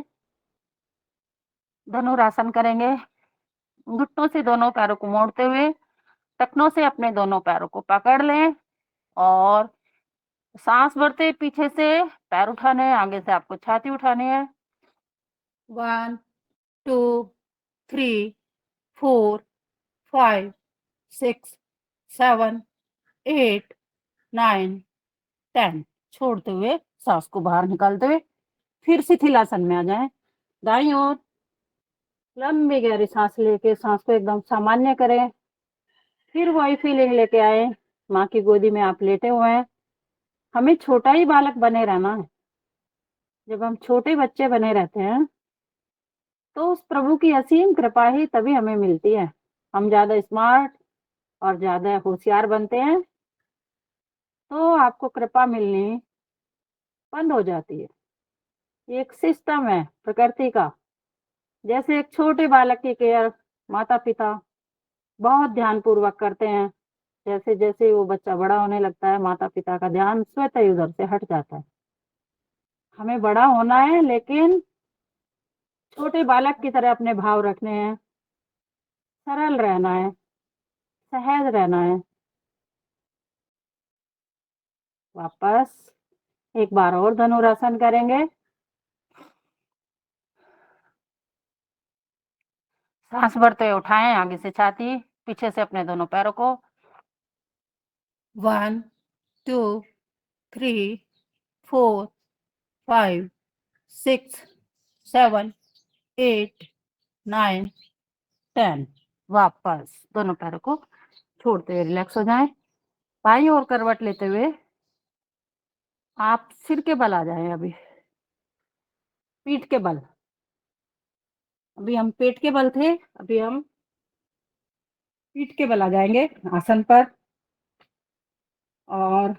धनुरासन करेंगे। घुटनों से दोनों पैरों को मोड़ते हुए टखनों से अपने दोनों पैरों को पकड़ लें और सांस भरते पीछे से पैर उठाने हैं, आगे से आपको छाती उठानी है। 1 2 3 4 5 6 7 8 9 10। छोड़ते हुए सांस को बाहर निकालते हुए फिर शिथिलासन में आ जाएं। दाईं ओर लंबी गहरी सांस लेके सांस को एकदम सामान्य करें। फिर वही फीलिंग लेके आए, माँ की गोदी में आप लेटे हुए हैं। हमें छोटा ही बालक बने रहना है। जब हम छोटे बच्चे बने रहते हैं तो उस प्रभु की असीम कृपा ही तभी हमें मिलती है। हम ज्यादा स्मार्ट और ज्यादा होशियार बनते हैं तो आपको कृपा मिलनी बंद हो जाती है। ये एक सिस्टम है प्रकृति का। जैसे एक छोटे बालक की केयर माता पिता बहुत ध्यान पूर्वक करते हैं, जैसे जैसे वो बच्चा बड़ा होने लगता है माता पिता का ध्यान स्वतः ही उधर से हट जाता है। हमें बड़ा होना है लेकिन छोटे बालक की तरह अपने भाव रखने हैं, सरल रहना है, सहज रहना है। वापस एक बार और धनुरासन करेंगे। सांस भरते हुए उठाएं आगे से छाती, पीछे से अपने दोनों पैरों को। 1 2 3 4 5 6 7 8 9 10। वापस दोनों पैरों को छोड़ते हुए रिलैक्स हो जाएं। बाईं ओर करवट लेते हुए आप सिर के बल आ जाएं। अभी पीठ के बल, अभी हम पेट के बल थे, अभी हम पीठ के बल आ जाएंगे आसन पर और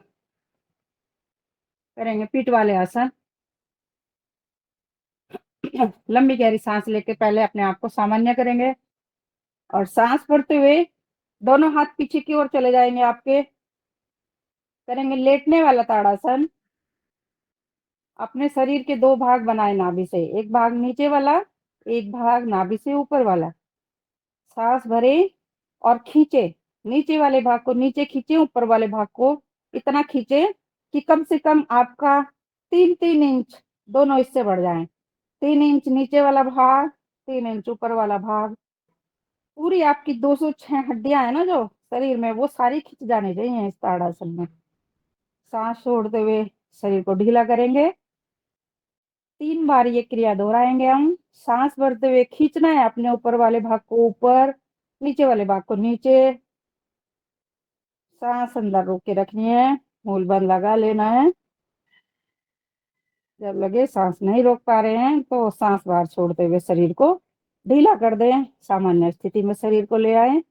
करेंगे पीठ वाले आसन। लंबी गहरी सांस लेके पहले अपने आप को सामान्य करेंगे और सांस भरते हुए दोनों हाथ पीछे की ओर चले जाएंगे आपके। करेंगे लेटने वाला ताड़ासन। अपने शरीर के दो भाग बनाए नाभि से, एक भाग नीचे वाला, एक भाग नाभि से ऊपर वाला। सांस भरे और खींचे, नीचे वाले भाग को नीचे खींचे, ऊपर वाले भाग को इतना खींचे कि कम से कम आपका 3-3 इंच दोनों इससे बढ़ जाएं। 3 इंच नीचे वाला भाग, 3 इंच ऊपर वाला भाग। पूरी आपकी 206 हड्डियां है ना जो शरीर में, वो सारी खिंच जानी चाहिए इस ताड़ासन में। सांस छोड़ते हुए शरीर को ढीला करेंगे। 3 बार ये क्रिया दोहराएंगे हम। सांस भरते हुए खींचना है अपने ऊपर वाले भाग को ऊपर, नीचे वाले भाग को नीचे। सांस अंदर रोक के रखनी है, मूल बंद लगा लेना है। जब लगे सांस नहीं रोक पा रहे हैं तो सांस बाहर छोड़ते हुए शरीर को ढीला कर दें, सामान्य स्थिति में शरीर को ले आए।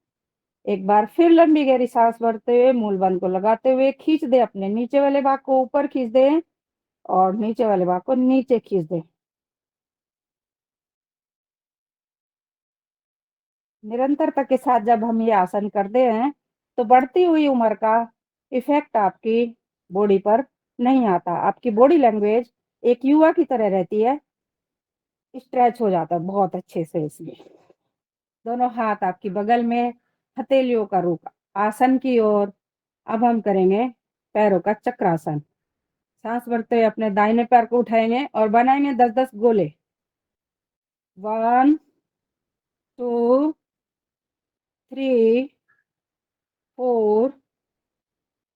एक बार फिर लंबी गहरी सांस भरते हुए मूल बंद को लगाते हुए खींच दे, अपने नीचे वाले भाग को ऊपर खींच दे और नीचे वाले भाग को नीचे खींच दे। निरंतरता के साथ जब हम ये आसन करते हैं तो बढ़ती हुई उम्र का इफेक्ट आपकी बॉडी पर नहीं आता। आपकी बॉडी लैंग्वेज एक युवा की तरह रहती है, स्ट्रेच हो जाता है बहुत अच्छे से। इसलिए दोनों हाथ आपकी बगल में, हथेलियों का रुख आसन की ओर। अब हम करेंगे पैरों का चक्रासन। सांस भरते हुए अपने दाहिने पैर को उठाएंगे और बनाएंगे 10-10 गोले। 1 2 3 4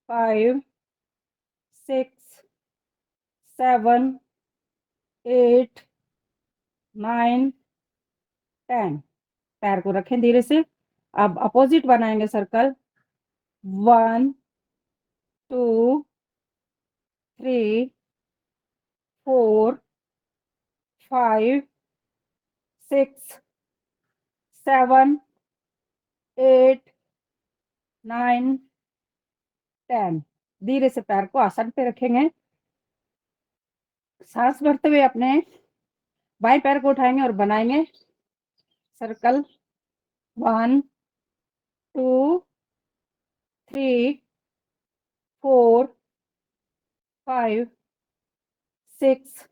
5 6 7 8 9 10। पैर को रखें धीरे से। अब अपोजिट बनाएंगे सर्कल। 1 2 3 4 5 6 7 8 9 10। धीरे से पैर को आसन पे रखेंगे। सांस भरते हुए अपने बाएं पैर को उठाएंगे और बनाएंगे सर्कल। 1 2 3 4 5 6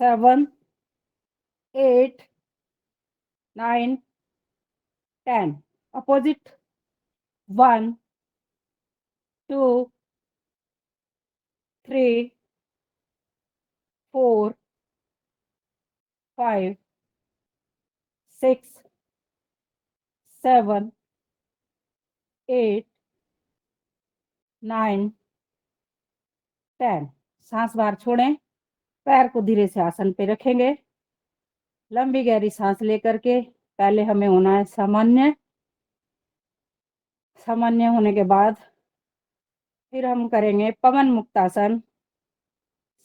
7 8 9 10। अपोजिट। 1 2 3 4 5 6 7 8 9 10। सांस बाहर छोड़ें, पैर को धीरे से आसन पे रखेंगे। लंबी गहरी सांस लेकर के पहले हमें होना है सामान्य। सामान्य होने के बाद फिर हम करेंगे पवन मुक्तासन।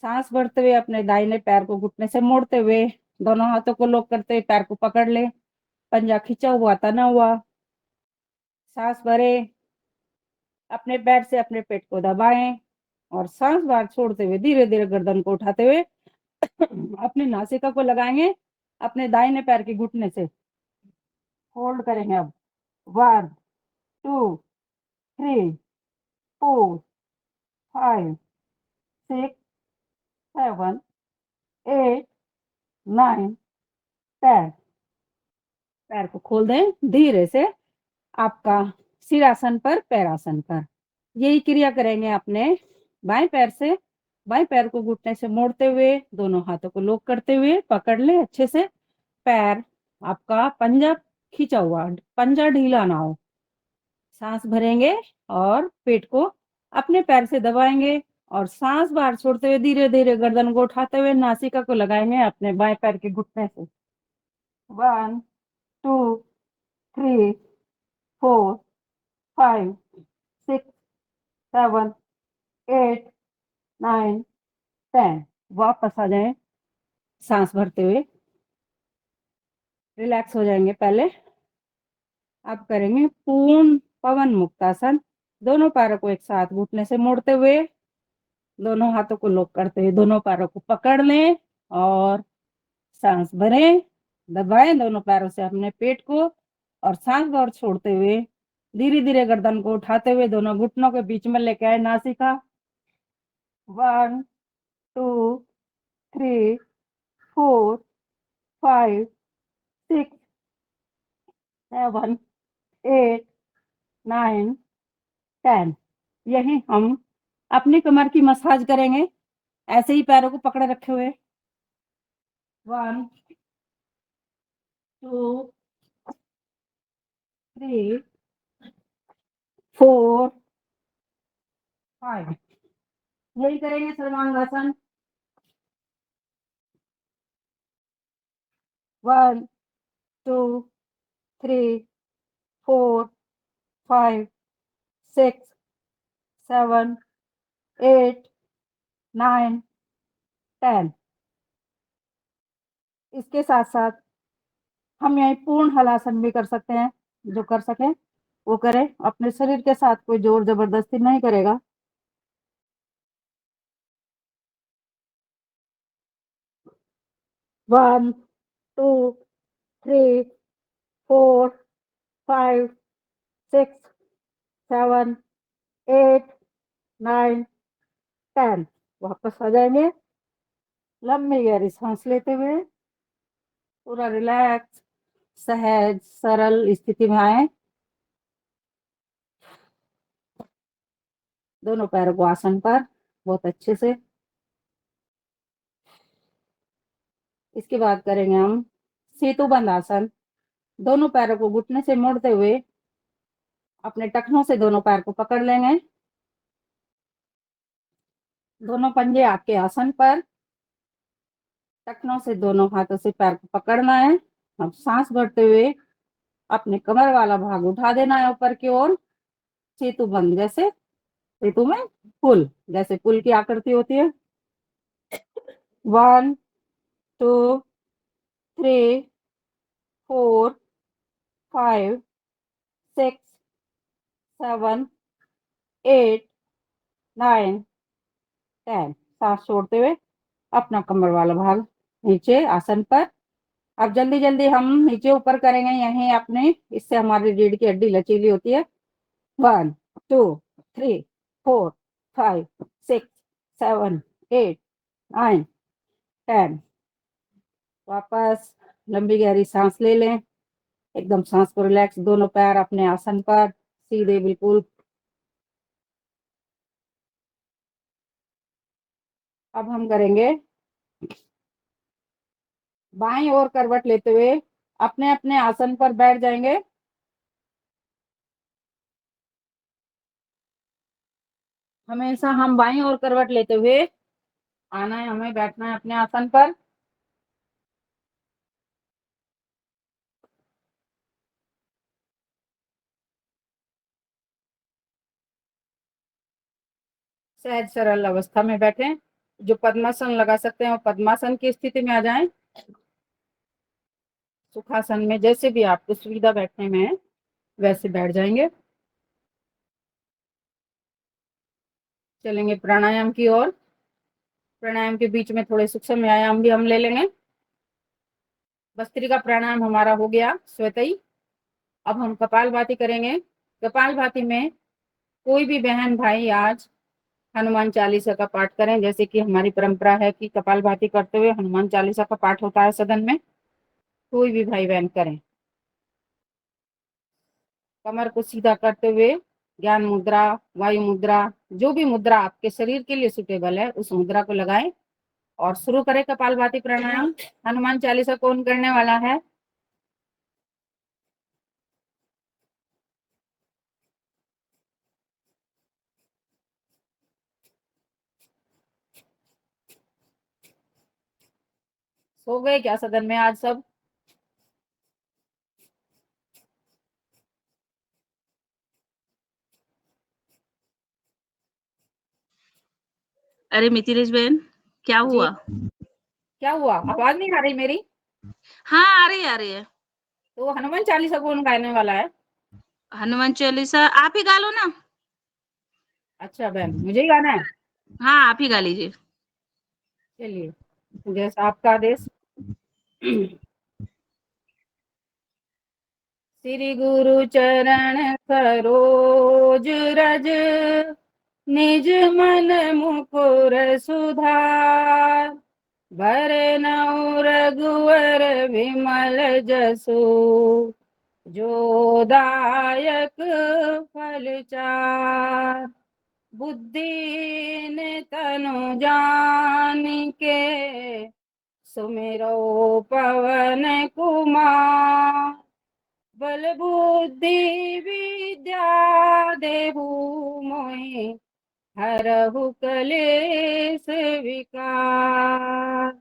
सांस भरते हुए अपने दाहिने पैर को घुटने से मोड़ते हुए दोनों हाथों को लॉक करते हुए पैर को पकड़ ले, पंजा खींचा हुआ तना हुआ। सांस भरे, अपने पैर से अपने पेट को दबाएं और सांस बाहर छोड़ते हुए धीरे धीरे गर्दन को उठाते हुए अपने नासिका को लगाएंगे अपने दाहिने पैर के घुटने से। होल्ड करेंगे अब। 1 2 3 4 5 6 7 8 9 10। पैर को खोल दें धीरे से, आपका सिरासन पर पैरासन पर। यही क्रिया करेंगे अपने बाएं पैर से। बाएं पैर को घुटने से मोड़ते हुए दोनों हाथों को लॉक करते हुए पकड़ ले अच्छे से। पैर आपका पंजा खींचा हुआ, पंजा ढीला ना हो। सांस भरेंगे और पेट को अपने पैर से दबाएंगे और सांस बाहर छोड़ते हुए धीरे धीरे गर्दन को उठाते हुए नासिका को लगाएंगे अपने बाएं पैर के घुटने से। 1 2 3 4 5 6 7 8 9 10। वापस आ जाएं सांस भरते हुए, रिलैक्स हो जाएंगे पहले। अब करेंगे पूर्ण पवन मुक्तासन। दोनों पैरों को एक साथ घुटने से मोड़ते हुए दोनों हाथों को लॉक करते हुए दोनों पैरों को पकड़ लें और सांस भरें, दबाएं दोनों पैरों से अपने पेट को और सांस बाहर छोड़ते हुए धीरे धीरे गर्दन को उठाते हुए दोनों घुटनों के बीच में लेके आए नासिका। 1 2 3 4 5 6 7 8 9 10। यही हम अपनी कमर की मसाज करेंगे, ऐसे ही पैरों को पकड़े रखे हुए। 1 2 3 4 5। यही करेंगे सर्वांगासन। 1 2 3 4 5 6 7 8 9 10। इसके साथ साथ हम यही पूर्ण हलासन भी कर सकते हैं, जो कर सके वो करें, अपने शरीर के साथ कोई जोर जबरदस्ती नहीं करेगा। 1 2 3 4 5 6 7 8 9 10। वापस आ जाएंगे, लंबी गहरी सांस लेते हुए पूरा रिलैक्स सहज सरल स्थिति में आए। दोनों पैरों को आसन पर बहुत अच्छे से। इसके बाद करेंगे हम सेतुबंद आसन। दोनों पैरों को घुटने से मोड़ते हुए अपने टखनों से दोनों पैर को पकड़ लेंगे। दोनों पंजे आपके आसन पर, टखनों से दोनों हाथों से पैर को पकड़ना है। अब सांस भरते हुए अपने कमर वाला भाग उठा देना है ऊपर की ओर, सेतु बंद, जैसे सेतु में पुल, जैसे पुल की आकृति होती है। 1 2 3 4 5 6 7 8 9 10। सांस छोड़ते हुए अपना कमर वाला भाग नीचे आसन पर। अब जल्दी जल्दी हम नीचे ऊपर करेंगे, यहीं अपने, इससे हमारी रीढ़ की हड्डी लचीली होती है। 1 2 3 4 5 6 7 8 9 10। वापस लंबी गहरी सांस ले लें, एकदम सांस को रिलैक्स, दोनों पैर अपने आसन पर सीधे बिल्कुल। अब हम करेंगे बाईं ओर करवट लेते हुए अपने अपने आसन पर बैठ जाएंगे। हमेशा हम बाईं ओर करवट लेते हुए आना है, हमें बैठना है अपने आसन पर। सहज सरल अवस्था में बैठें। जो पद्मासन लगा सकते हैं वो पद्मासन की स्थिति में आ जाएं। सुखासन में जैसे भी आपको सुविधा बैठने में है वैसे बैठ जाएंगे। चलेंगे प्राणायाम की ओर। प्राणायाम के बीच में थोड़े सूक्ष्म व्यायाम भी हम ले लेंगे। भस्त्रिका प्राणायाम हमारा हो गया स्वतः ही। अब हम कपालभाति करेंगे। कपालभाति में कोई भी बहन भाई आज हनुमान चालीसा का पाठ करें, जैसे कि हमारी परंपरा है कि कपालभाति करते हुए हनुमान चालीसा का पाठ होता है सदन में। कोई भी भाई बहन करें। कमर को सीधा करते हुए ज्ञान मुद्रा, वायु मुद्रा, जो भी मुद्रा आपके शरीर के लिए सुटेबल है उस मुद्रा को लगाएं और शुरू करें कपालभाति प्राणायाम। हनुमान चालीसा कौन करने वाला है? सो गए क्या सदन में आज सब? अरे मिथिलेश बहन, क्या जी। हुआ? क्या हुआ? आवाज नहीं आ रही मेरी? हाँ, आ रही है, आ रही है। तो हनुमान चालीसा कौन गाने वाला है? हनुमान चालीसा आप ही गा लो ना। अच्छा बहन, मुझे ही गाना है? हाँ, आप ही गा लीजिए। चलिए, जैसा आपका आदेश। श्री गुरु चरण सरोज रज, निज मन मुकुर सुधार। भरनउँ रघुवर विमल जसु, जो दायक फल चार। बुद्धिहीन तनु जानिके, सुमिरो पवन कुमार। बल बुद्धि विद्या देहु मोहि, हरहु कलेस विकार।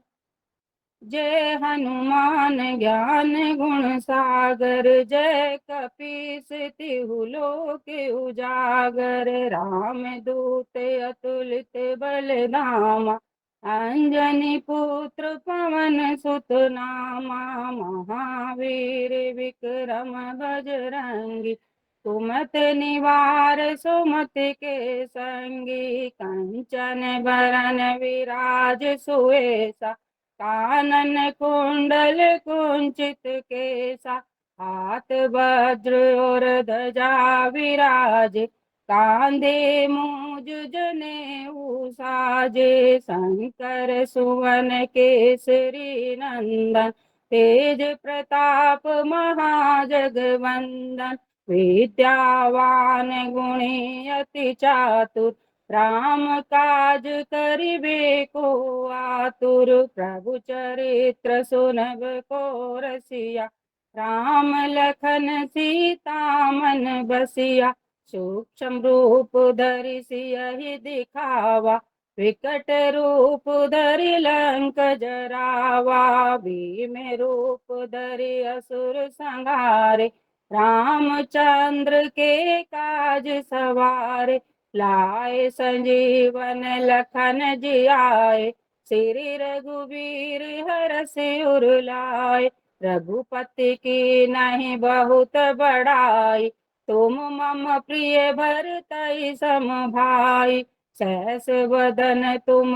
जय हनुमान ज्ञान गुण सागर, जय कपीस तिहु लोक उजागर। राम दूत अतुलित बल धामा, अंजनी पुत्र पवन सुत नामा। महावीर विक्रम बजरंगी, सुमति निवार सुमति के संगी। कंचन बरन विराज सुवेशा, कानन कुंडल कुंचित केसा। हाथ वज्र और ध्वजा विराजे, कांधे मूज जनेऊ साजे। शंकर सुवन केसरी नंदन, तेज प्रताप महाजगवंदन। विद्यावान गुणी अति चातुर, राम काज करिबे को आतुर। प्रभु चरित्र सुनब को रसिया, राम लखन सीता मन बसिया। सूक्ष्म रूप धरि सियहि दिखावा, विकट रूप धरि लंक जरावा। भीम रूप धरि असुर संहारे, रामचंद्र के काज सवारे। लाए संजीवन लखन जियाए, श्री रघुवीर हरषि उर लाए। रघुपति की नहीं बहुत बड़ाई, तुम मम प्रिय भरतहि सम भाई। सहस वदन तुम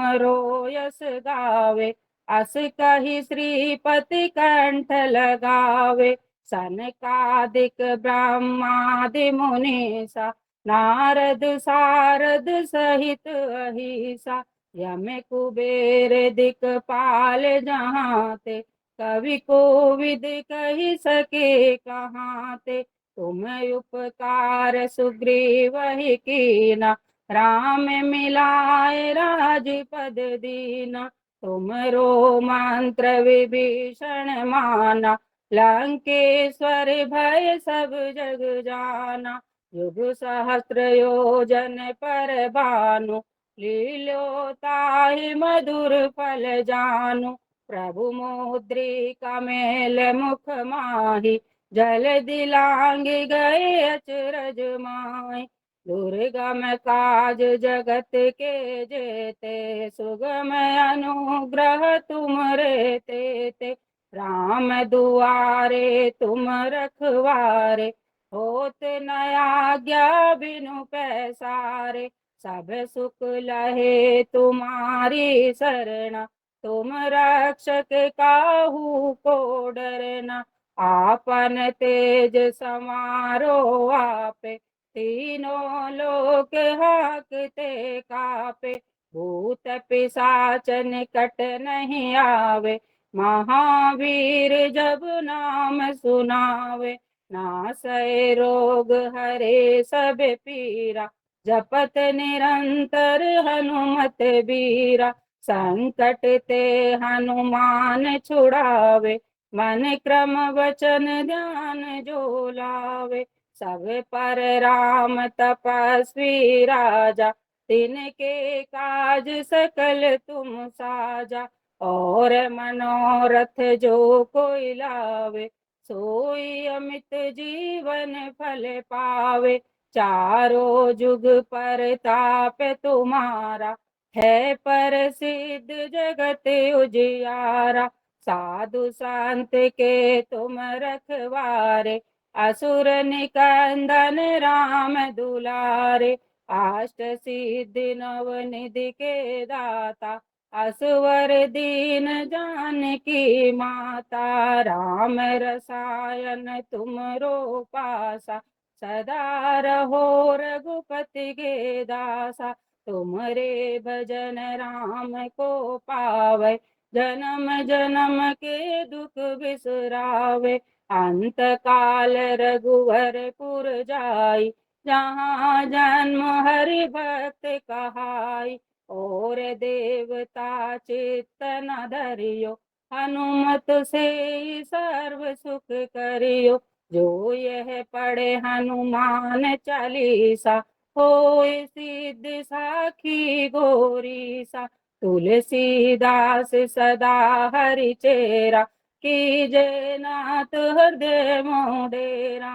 यश गावे, अस कहि श्रीपति कंठ लगावे। सनकादिक ब्रह्मादि मुनीसा, नारद सारद सहित अहिसा। यम कुबेर दिक्पाल जहाते, कवि कोविद कहि सके कहाते। तुम उपकार सुग्रीवहि कीना, राम मिलाए राजपद दीना। तुमरो मंत्र विभीषण माना, लंकेश्वर भय सब जग जाना। युग सहस्र योजन पर भानु, लील्योताहि मधुर फल जानु। प्रभु मुद्रिका मेल मुख माहि, जल दिलांग गए अचरज माहि। दुर्गम काज जगत के जेते, सुगम अनुग्रह तुम रे तेते। राम दुआरे तुम रखवारे, होत न आज्ञा बिनु पैसारे। सब सुख लहे तुम्हारी शरणा, तुम रक्षक काहू को डरना। आपन तेज समारो आपे, तीनों लोक हाकते कापे। भूत पिशाच निकट नहीं आवे, महावीर जब नाम सुनावे। नासै रोग हरे सब पीरा, जपत निरंतर हनुमत बीरा। संकट ते हनुमान छुड़ावे, मन क्रम वचन ध्यान जो लावे। सब पर राम तपस्वी राजा, तिनके काज सकल तुम साजा। और मनोरथ जो कोई लावे, सोई अमित जीवन फल पावे। चारों जुग परताप तुम्हारा, है प्रसिद्ध जगत उजियारा। साधु संत के तुम रखवारे, असुर निकंदन राम दुलारे। अष्ट सिद्धि नव निधि के दाता, असवर दीन जानकी माता, राम रसायन तुमरो पासा, सदा रहो रघुपति के दासा, तुमरे भजन राम को पावे, जन्म जन्म के दुख बिसरावे, अंत काल रघुवर पुर जाई, जहाँ जन्म हरि भक्त कहाई, और देवता चित्त न धरियो, हनुमत से सर्व सुख करियो, जो यह पढ़े हनुमान चालीसा, होय सिद्धि साखी गौरीसा, तुलसीदास सदा हरि चेरा, कीजे नाथ हृदय मोडेरा,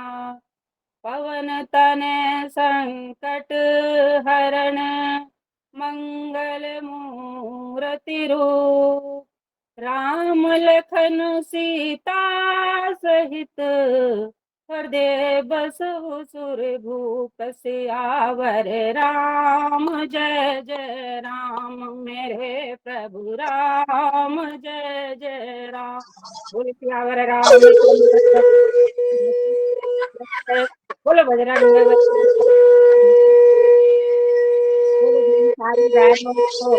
पवन तनय संकट हरण, मंगल मूर्ति रूप, राम लखन सीता सहित, हृदय बसहु सुर भूप, सियावर राम जय जय राम, मेरे प्रभु राम जय जय राम, बोल सियावर रामचंद्र, बोलो बजरंग बली, बोलो सारी बहनों को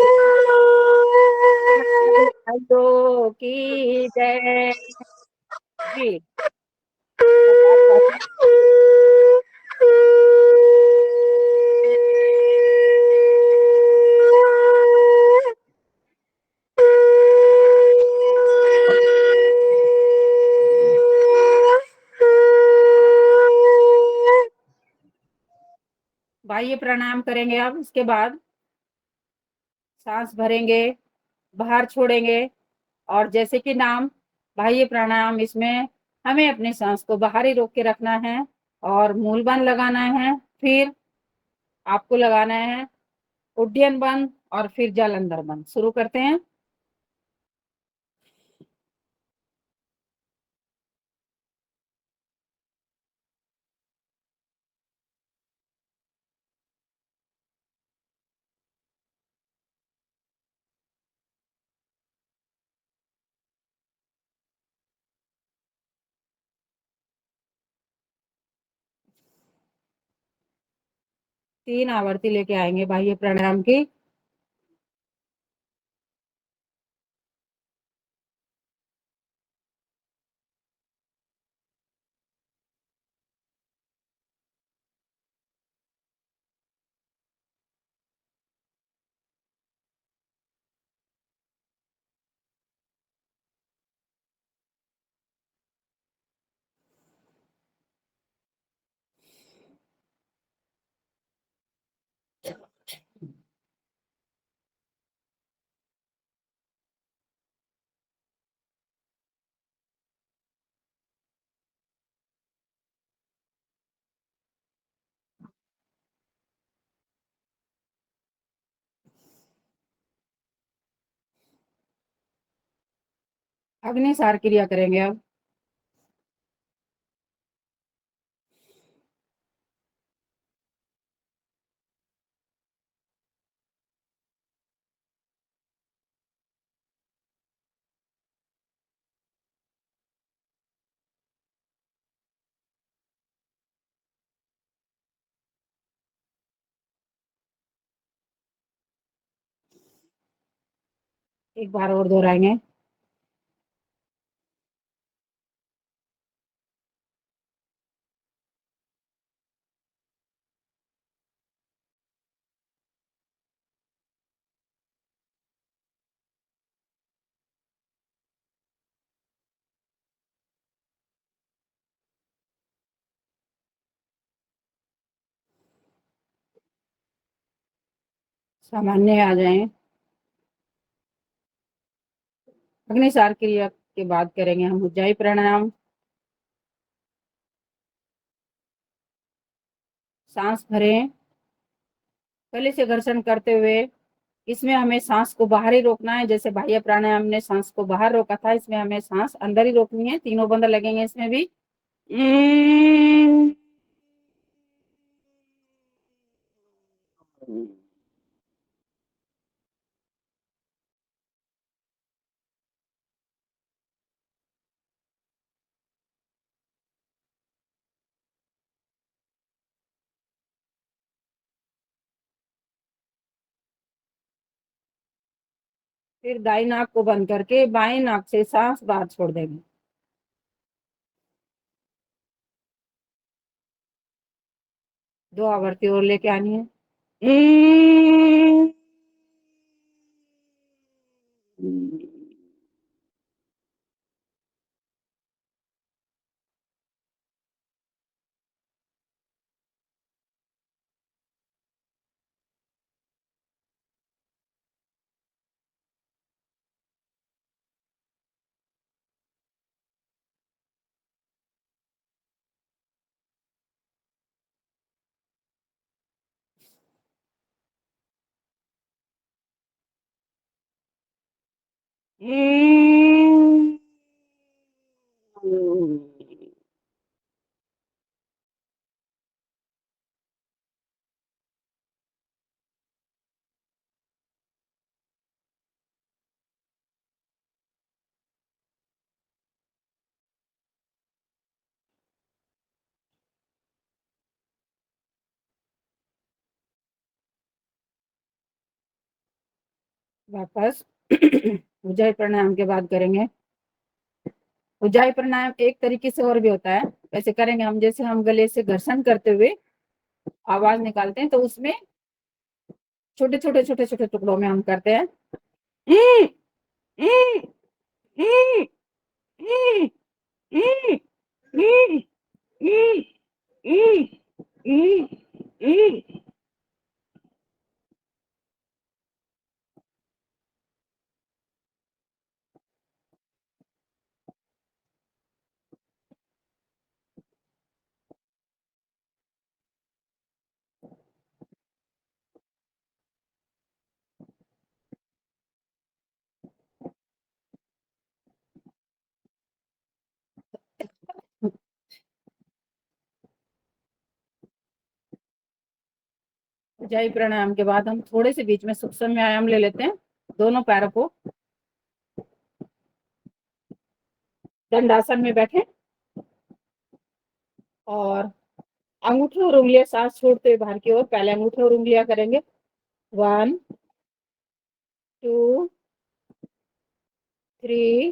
भाइयों की जय जी। भाई ये प्राणायाम करेंगे आप, इसके बाद सांस भरेंगे, बाहर छोड़ेंगे, और जैसे कि नाम बाह्य प्राणायाम, इसमें हमें अपनी सांस को बाहर ही रोक के रखना है और मूल बंद लगाना है, फिर आपको लगाना है उड्डयन बंद और फिर जल अंदर बंद। शुरू करते हैं। तीन आवर्ती लेके आएंगे बाह्य प्राणायाम की। अग्निसार क्रिया करेंगे अब। एक बार और दोहराएंगे। सामान्य आ जाएं। अग्निसार क्रिया के बाद करेंगे हम उज्जाई प्राणायाम। सांस भरें, गले से घर्षण करते हुए। इसमें हमें सांस को बाहर ही रोकना है, जैसे बाह्य प्राणायाम में सांस को बाहर रोका था, इसमें हमें सांस अंदर ही रोकनी है। तीनों बंद लगेंगे इसमें भी। फिर दाई नाक को बंद करके बाएं नाक से सांस बाहर छोड़ देंगे। दो आवर्ती और लेके आनी है। वापस उज्जाई प्राणायाम के बाद करेंगे। उज्जाई प्राणायाम एक तरीके से और भी होता है, ऐसे करेंगे हम जैसे हम गले से घर्षण करते हुए आवाज निकालते हैं, तो उसमें छोटे छोटे छोटे छोटे टुकड़ों में हम करते हैं। उज्जाई प्राणायाम के बाद हम थोड़े से बीच में सूक्ष्म व्यायाम ले लेते हैं। दोनों पैरों को दंडासन में बैठे और अंगूठे और उंगलियां सांस छोड़ते हुए बाहर की ओर, पहले अंगूठे और उंगलियां करेंगे 1 2 3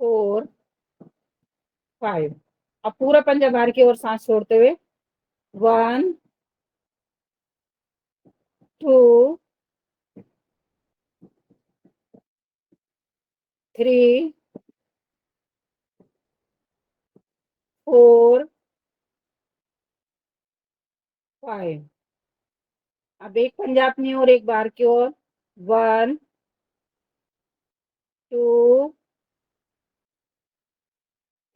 4 5। अब पूरा पंजा बाहर की ओर सांस छोड़ते हुए 1 2 3 4 5। अब एक पंजा अपनी ओर, एक बार की ओर 1 2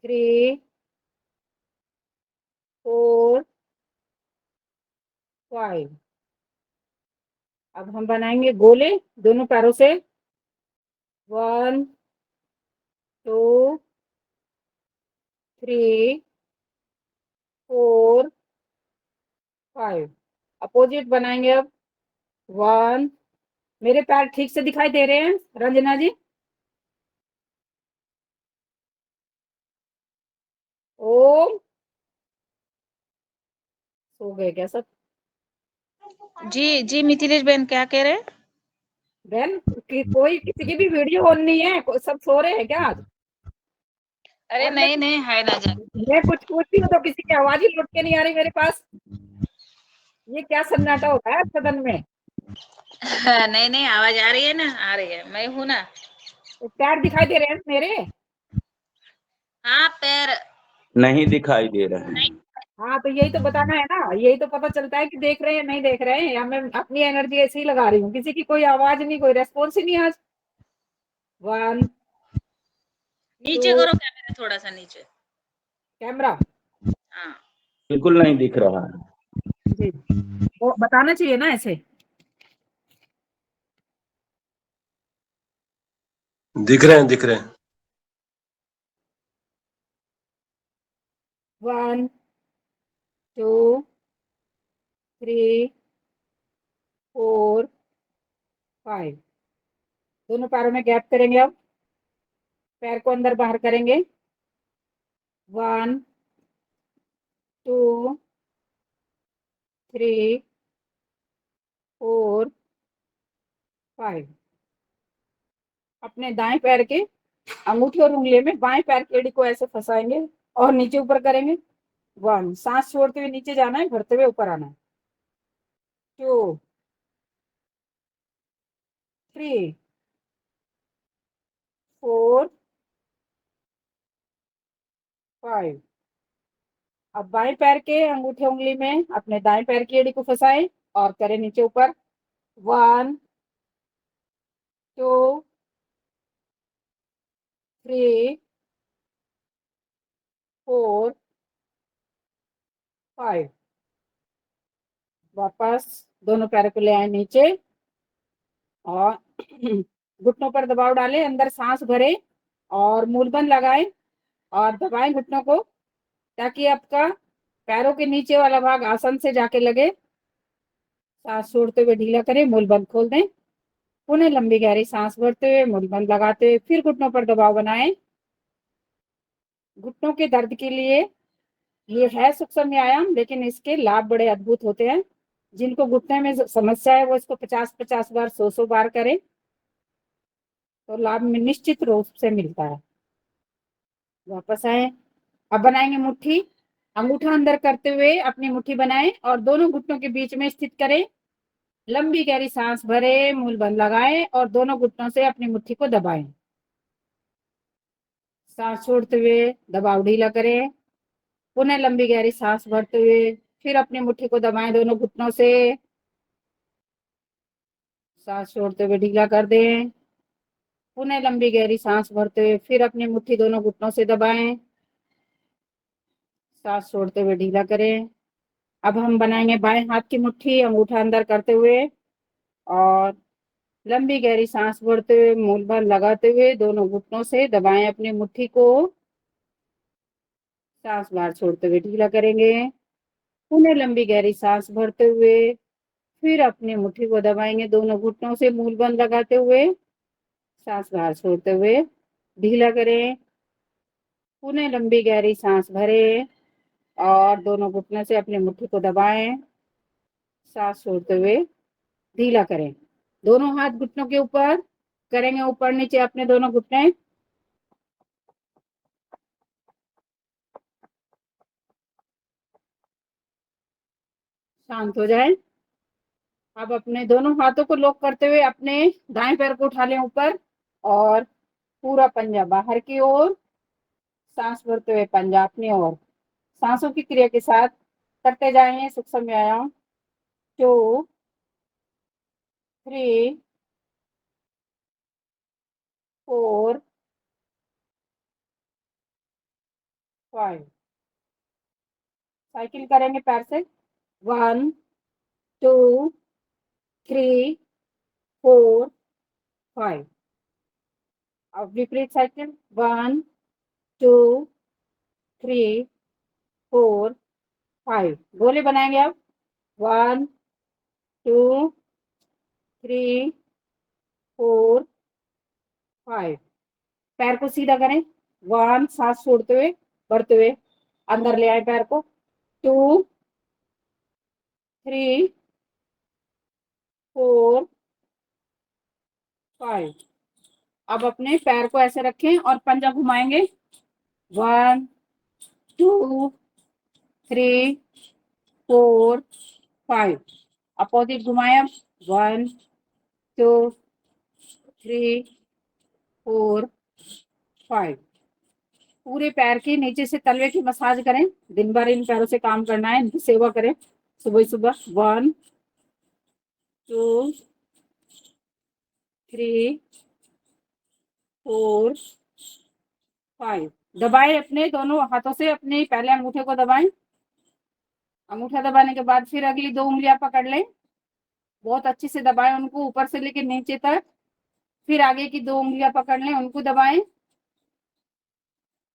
3 4 5। अब हम बनाएंगे गोले दोनों पैरों से 1 2 3 4 5। अपोजिट बनाएंगे अब 1। मेरे पैर ठीक से दिखाई दे रहे हैं रंजना जी? ओम सो गए क्या सब? जी जी मिथिलेश बहन क्या कह रहे हैं? बहन कोई किसी की भी वीडियो ऑन नहीं है, सब सो रहे हैं क्या आज? अरे और नहीं नहीं है ना जा। मैं कुछ पूछती हूँ तो किसी की आवाज ही लौट के नहीं आ रही मेरे पास। ये क्या सन्नाटा होता है सदन में? नहीं नहीं आवाज आ रही है ना, आ रही है, मैं हूं ना। तो पैर दिखाई दे रहे हैं मेरे? हाँ पैर नहीं दिखाई दे रहे हैं। हाँ तो यही तो बताना है ना, यही तो पता चलता है कि देख रहे हैं नहीं देख रहे हैं, या मैं अपनी एनर्जी ऐसे ही लगा रही हूँ। किसी की कोई आवाज नहीं, कोई रेस्पॉन्स ही नहीं आज। 1 नीचे 2 करो कैमरा थोड़ा सा नीचे। कैमरा हाँ बिल्कुल नहीं दिख रहा है। जी, वो बताना चाहिए ना ऐसे। दिख रहे हैं, दिख रहे हैं। 1 2 3 4 5। दोनों पैरों में गैप करेंगे। अब पैर को अंदर बाहर करेंगे 1 2 3 4 5। अपने दाएं पैर के अंगूठे और उंगली में बाएं पैर की एड़ी को ऐसे फंसाएंगे और नीचे ऊपर करेंगे। 1, सांस छोड़ते हुए नीचे जाना है, भरते हुए ऊपर आना है। 2, 3, 4, 5। अब बाएं पैर के अंगूठे उंगली में अपने दाएं पैर की एड़ी को फंसाएं और करें नीचे ऊपर। 1, 2, 3, 4, 5। वापस दोनों पैरों को ले आए नीचे और घुटनों पर दबाव डालें, अंदर सांस भरें और मूलबंद लगाएं और दबाएं घुटनों को, ताकि आपका पैरों के नीचे वाला भाग आसन से जाके लगे। सांस छोड़ते हुए ढीला करें, मूलबंद खोल दें। पुनः लंबी गहरी सांस भरते हुए मूलबंद लगाते हुए फिर घुटनों पर दबाव बनाएं। घुटनों के दर्द के लिए ये है सूक्ष्म व्यायाम, लेकिन इसके लाभ बड़े अद्भुत होते हैं। जिनको घुटने में समस्या है वो इसको 50-50 बार 100-100 बार करें तो लाभ में निश्चित रूप से मिलता है। वापस आए। अब बनाएंगे मुट्ठी। अंगूठा अंदर करते हुए अपनी मुट्ठी बनाएं और दोनों घुटनों के बीच में स्थित करें। लंबी गहरी सांस भरें, मूल बंद लगाएं और दोनों घुटनों से अपनी मुट्ठी को दबाएं। सांस छोड़ते हुए दबाव ढीला करें। पुनः लंबी गहरी सांस भरते हुए फिर अपनी मुट्ठी को दबाएं दोनों घुटनों से। सांस छोड़ते हुए ढीला कर दें। पुनः लंबी गहरी सांस भरते हुए फिर अपनी मुट्ठी दोनों घुटनों से दबाएं। सांस छोड़ते हुए ढीला करें। अब हम बनाएंगे बाएं हाथ की मुट्ठी, अंगूठा अंदर करते हुए और लंबी गहरी सांस भरते हुए मूल बंद लगाते हुए दोनों घुटनों से दबाएं अपनी मुट्ठी को। सांस बाहर छोड़ते हुए ढीला करेंगे। पुनः लंबी गहरी सांस भरते हुए फिर अपनी मुट्ठी को दबाएंगे दोनों घुटनों से मूल बंद लगाते हुए। सांस बाहर छोड़ते हुए ढीला करें। पुनः लंबी गहरी सांस भरें और दोनों घुटनों से अपनी मुट्ठी को दबाएं। सांस छोड़ते हुए ढीला करें। दोनों हाथ घुटनों के ऊपर करेंगे, ऊपर नीचे अपने दोनों घुटने। शांत हो जाए। अब अपने दोनों हाथों को लॉक करते हुए अपने दाएं पैर को उठा लें ऊपर और पूरा पंजा बाहर की ओर। सांस भरते हुए पंजा अपनी ओर। सांसों की क्रिया के साथ करते जाएंगे सूक्ष्म व्यायाम। 2, 3, 4, 5। साइकिल करेंगे पैर से। 1, 2, 3, 4, 5। अब विपरीत साइकिल। 1, 2, 3, 4, 5। गोले बनाएंगे अब। 1, 2, 3, 4, 5। पैर को सीधा करें। 1, सांस छोड़ते हुए बढ़ते हुए अंदर ले आए पैर को। 2, 3, 4, 5। अब अपने पैर को ऐसे रखें और पंजा घुमाएंगे। 1, 2, 3, 4, 5। अपोजिट घुमाए अब। 1, 2, 3, 4, 5। पूरे पैर के नीचे से तलवे की मसाज करें। दिन भर इन पैरों से काम करना है, इनकी सेवा करें सुबह सुबह। 1, 2, 3, 4, 5। दबाएं अपने दोनों हाथों से, अपने पहले अंगूठे को दबाएं। अंगूठा दबाने के बाद फिर अगली 2 उंगलियां पकड़ लें। बहुत अच्छे से दबाएं उनको, ऊपर से लेकर नीचे तक। फिर आगे की 2 उंगलियां पकड़ लें, उनको दबाएं।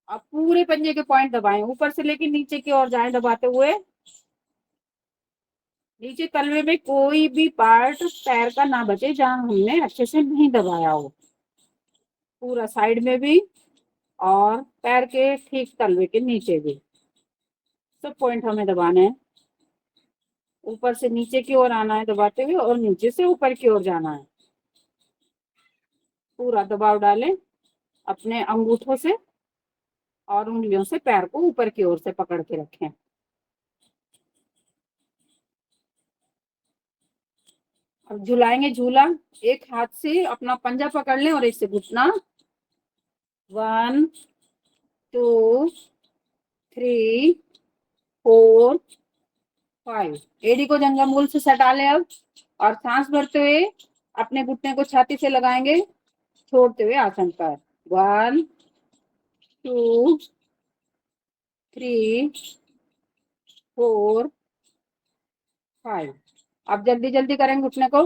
अब पूरे पंजे के पॉइंट दबाएं, ऊपर से लेकर नीचे की ओर जाएं दबाते हुए। नीचे तलवे में कोई भी पार्ट पैर का ना बचे जहां हमने अच्छे से नहीं दबाया हो। पूरा साइड में भी और पैर के ठीक तलवे के नीचे भी सब पॉइंट हमें दबाने हैं। ऊपर से नीचे की ओर आना है दबाते हुए और नीचे से ऊपर की ओर जाना है। पूरा दबाव डालें अपने अंगूठों से और उंगलियों से पैर को ऊपर की ओर से पकड़ के रखें। अब झुलाएंगे झूला, एक हाथ से अपना पंजा पकड़ लें और एक से घुटना। 1 2 3 4 5। एड़ी को जंघामूल से सटा लें अब, और सांस भरते हुए अपने घुटने को छाती से लगाएंगे, छोड़ते हुए आसन पर। 1 2 3 4 5। अब जल्दी जल्दी करेंगे घुटने को।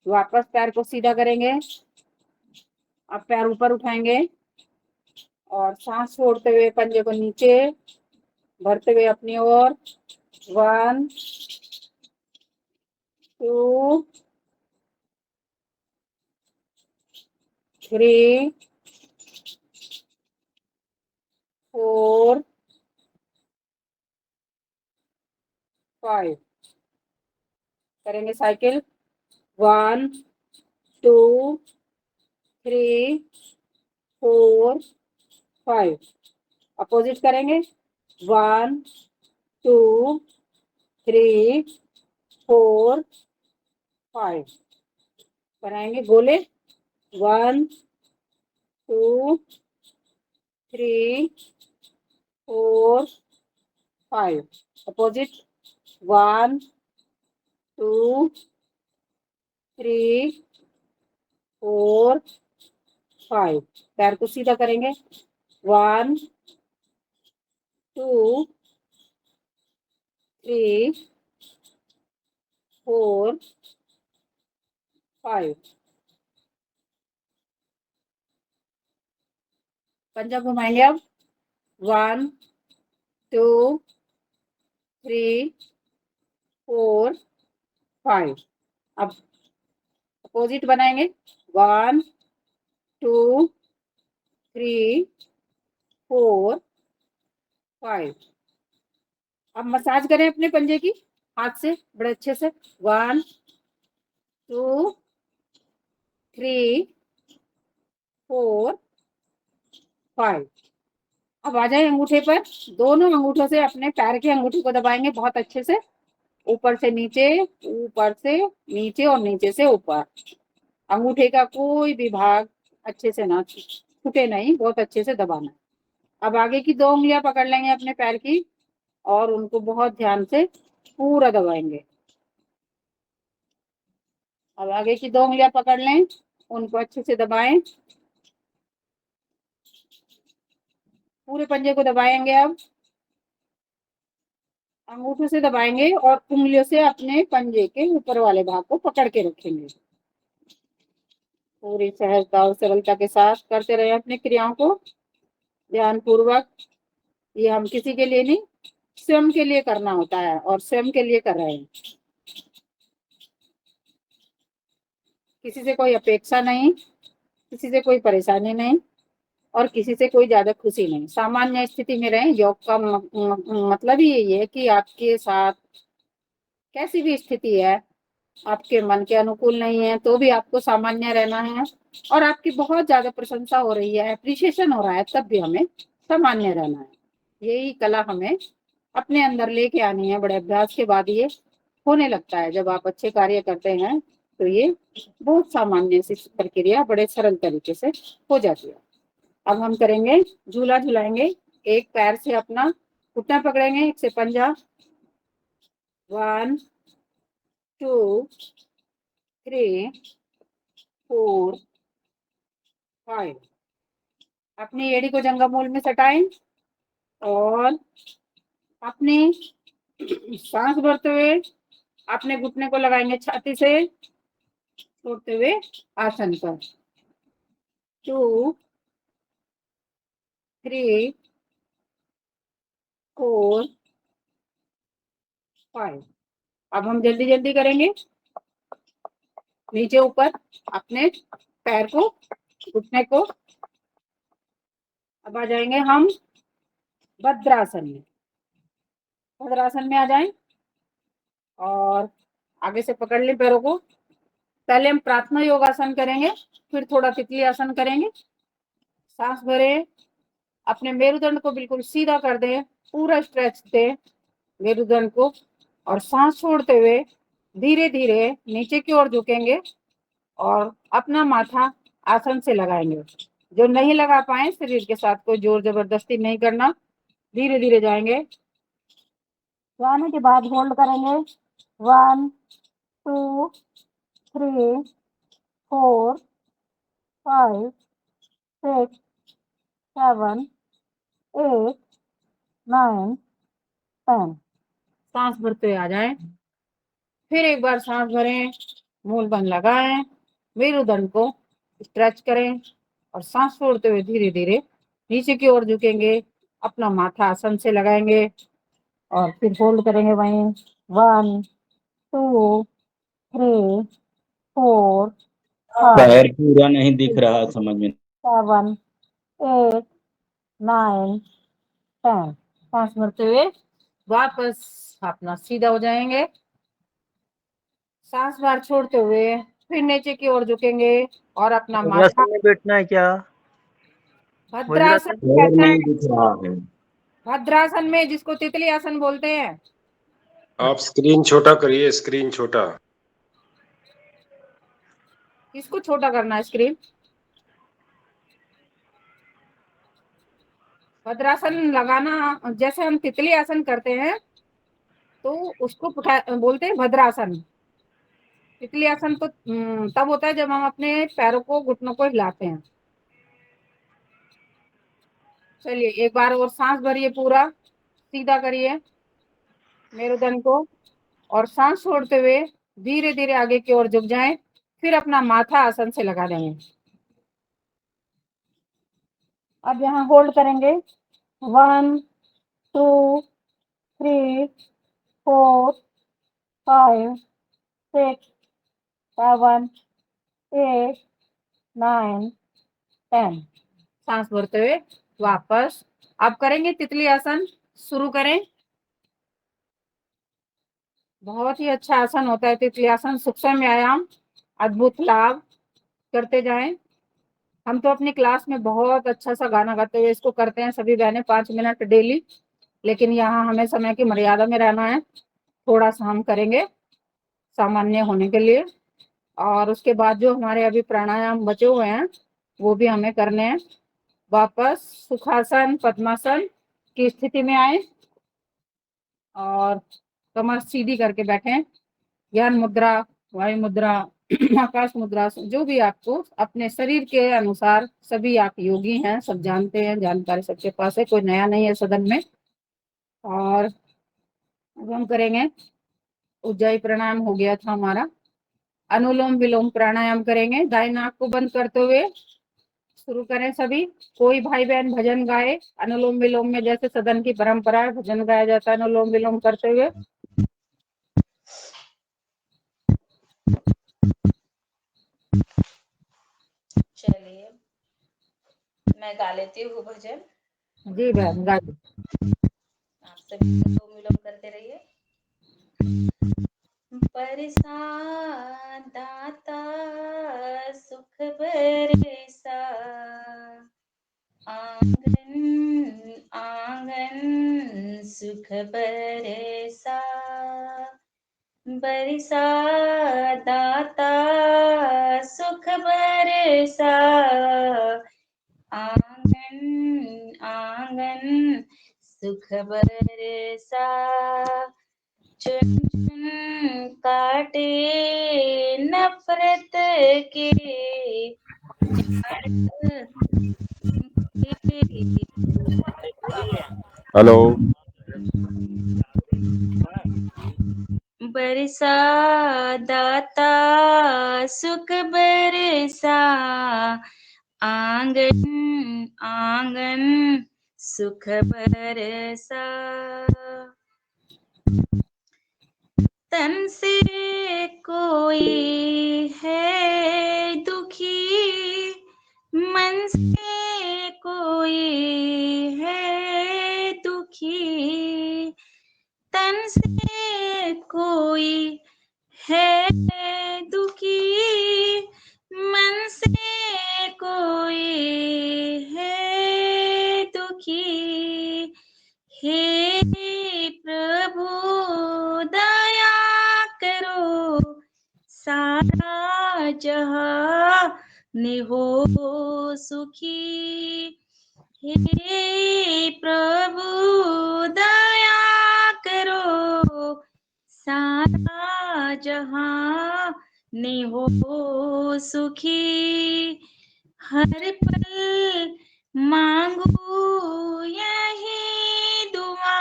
वापस पैर को सीधा करेंगे, अब पैर ऊपर उठाएंगे और सांस छोड़ते हुए पंजे को नीचे भरते हुए अपनी ओर। 1 2 3 4 5। करेंगे साइकिल। 1 2 3 4 5। अपोजिट करेंगे। 1 2 3 4 5। बनाएंगे गोले। 1 2 3 4 5। अपोजिट। 1 2 3 4 5। पैर को सीधा करेंगे। 1 2 3 4 5। पंजा घुमाएंगे अब। 1 2 3 4 5। अब अपोजिट बनाएंगे। 1 2 3 4 5। अब मसाज करें अपने पंजे की हाथ से बड़े अच्छे से। 1 2 3 4 5। अब आ जाए अंगूठे पर, दोनों अंगूठों से अपने पैर के अंगूठे को दबाएंगे बहुत अच्छे से, ऊपर से नीचे, ऊपर से नीचे और नीचे से ऊपर। अंगूठे का कोई भी भाग अच्छे से ना छूटे नहीं, बहुत अच्छे से दबाना। अब आगे की 2 उंगलियां पकड़ लेंगे अपने पैर की और उनको बहुत ध्यान से पूरा दबाएंगे। अब आगे की 2 उंगलियां पकड़ लें, उनको अच्छे से दबाएं, पूरे पंजे को दबाएंगे। अब अंगूठों से दबाएंगे और उंगलियों से अपने पंजे के ऊपर वाले भाग को पकड़ के रखेंगे। पूरी सहजता और सरलता के साथ करते रहे अपनी क्रियाओं को ध्यान पूर्वक। ये हम किसी के लिए नहीं, स्वयं के लिए करना होता है और स्वयं के लिए कर रहे हैं। किसी से कोई अपेक्षा नहीं, किसी से कोई परेशानी नहीं और किसी से कोई ज्यादा खुशी नहीं। सामान्य स्थिति में रहें। योग का मतलब ही यही है कि आपके साथ कैसी भी स्थिति है, आपके मन के अनुकूल नहीं है तो भी आपको सामान्य रहना है, और आपकी बहुत ज्यादा प्रशंसा हो रही है, एप्रिशिएशन हो रहा है, तब भी हमें सामान्य रहना है। यही कला हमें अपने अंदर लेके आनी है। बड़े अभ्यास के बाद ये होने लगता है। जब आप अच्छे कार्य करते हैं तो ये बहुत सामान्य सी प्रक्रिया बड़े सरल तरीके से हो जाती है। अब हम करेंगे झूला झुलाएंगे। एक पैर से अपना घुटना पकड़ेंगे, एक से पंजा। 1 2 3 4 5। अपनी एड़ी को जंघामूल में सटाएं और अपने सांस भरते हुए अपने घुटने को लगाएंगे छाती से, छोड़ते हुए आसन पर। 2 3 4 5। अब हम जल्दी जल्दी करेंगे, नीचे ऊपर अपने पैर को, घुटने को। अब आ जाएंगे हम भद्रासन में। भद्रासन में आ जाएं और आगे से पकड़ लें पैरों को। पहले हम प्रार्थना योगासन करेंगे, फिर थोड़ा तितली आसन करेंगे। सांस भरें, अपने मेरुदंड को बिल्कुल सीधा कर दें, पूरा स्ट्रेच दें मेरुदंड को, और सांस छोड़ते हुए धीरे धीरे नीचे की ओर झुकेंगे और अपना माथा आसन से लगाएंगे। जो नहीं लगा पाए, शरीर के साथ कोई जोर जबरदस्ती नहीं करना, धीरे धीरे जाएंगे। जाने के बाद होल्ड करेंगे 1 2 3 4 5 6 7 8 9 10। सांस भरते हुए आ जाएं। फिर एक बार सांस भरें, मूल बंद लगाएं, मेरुदंड को स्ट्रेच करें और सांस छोड़ते हुए धीरे धीरे नीचे की ओर झुकेंगे, अपना माथा आसन से लगाएंगे और फिर होल्ड करेंगे वहीं 1 2 3 4 5 पैर पूरा नहीं दिख रहा, समझ में 7 8 9 10। सांस भरते हुए वापस अपना सीधा हो जाएंगे। सांस बाहर छोड़ते हुए फिर नीचे की ओर झुकेंगे और अपना माथा, वज्रासन में बैठना है क्या? भद्रासन पैर कहते नहीं हैं। दिख रहा है। भद्रासन में, जिसको तितली आसन बोलते हैं। आप स्क्रीन छोटा करिए, स्क्रीन छोटा। किसको छोटा करना है स्क्रीन? भद्रासन लगाना, जैसे हम तितली आसन करते हैं तो उसको बोलते हैं भद्रासन। तितली आसन तो तब होता है जब हम अपने पैरों को, घुटनों को हिलाते हैं। चलिए एक बार और सांस भरिए, पूरा सीधा करिए मेरुदंड को और सांस छोड़ते हुए धीरे धीरे आगे की ओर झुक जाएं, फिर अपना माथा आसन से लगा देंगे। अब यहाँ होल्ड करेंगे 1 2 3 4 5 6 7 8 9 10। सांस भरते हुए वापस। अब करेंगे तितली आसन, शुरू करें। बहुत ही अच्छा आसन होता है तितली आसन, सूक्ष्म व्यायाम, अद्भुत लाभ करते जाएं। हम तो अपनी क्लास में बहुत अच्छा सा गाना गाते हुए इसको करते हैं सभी बहनें, 5 मिनट डेली। लेकिन यहाँ हमें समय की मर्यादा में रहना है, थोड़ा सा हम करेंगे सामान्य होने के लिए। और उसके बाद जो हमारे अभी प्राणायाम बचे हुए हैं वो भी हमें करने हैं। वापस सुखासन, पद्मासन की स्थिति में आए और कमर सीधी करके बैठें। ज्ञान मुद्रा, वायु मुद्रा, आकाश मुद्रा, जो भी आपको अपने शरीर के अनुसार, सभी आप योगी हैं, सब जानते हैं, जानकारी सबके पास है, कोई नया नहीं है सदन में। और अब हम करेंगे उज्जाई प्राणायाम, हो गया था हमारा। अनुलोम विलोम प्राणायाम करेंगे, दाएं नाक को बंद करते हुए शुरू करें सभी। कोई भाई बहन भजन गाए अनुलोम विलोम में, जैसे सदन की परंपरा है, भजन गाया जाता है अनुलोम विलोम करते हुए। चलिए मैं गा लेती हूँ भजन, जी बहन गाइए। आप सभी अनुलोम विलोम करते रहिए। बरसा दाता सुख बरसा, आंगन आंगन सुख बरसा। बरसा दाता सुख बरसा, आंगन आंगन सुख बरसा। चुन चुन काटे नफरत के हेलो। बरसा दाता सुख बरसा, आंगन आंगन सुख बरसा। तन से कोई है दुखी, मन से कोई है दुखी, तन से कोई है दुखी मन से कोई है दुखी, हे प्रभु दया करो, सारा जहां ने हो सुखी। हे प्रभु दया करो, सारा जहां ने हो सुखी। हर पल मांगू यही दुआ,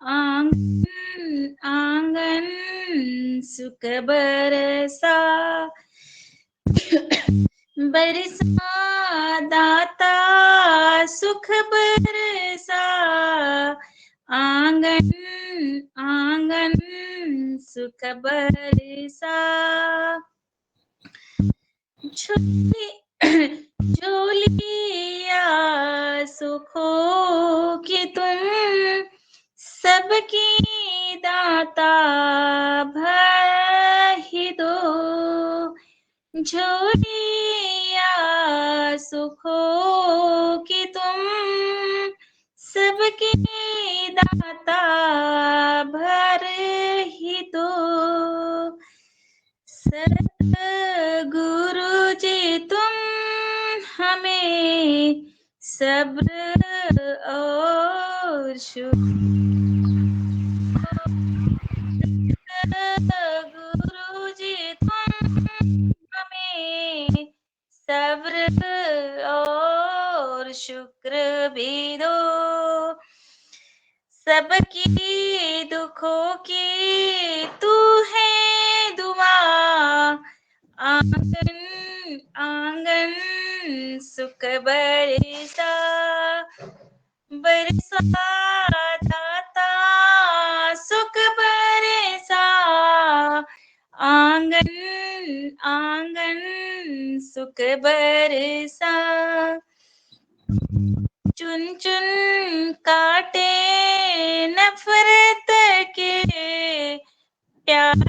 आंगन आंगन सुख बरसा, बरसा दाता सुख बरसा, आंगन आंगन सुख बरसा। झोली झोलिया सुखों की तुम सबकी दाता भर ही दो, झोलिया सुखों की तुम सबकी दाता भर ही दो। सतगुरु जी तुम हमें सब्र और गुरु जी तुम हमें सब्र और शुक्र भी दो, सबकी दुखों की तू है दुआ, आंगन आंगन सुख बरसा, बरसा दाता सुख बरसा, आंगन आंगन सुख बरसा। चुन चुन काटे नफरत के, प्यार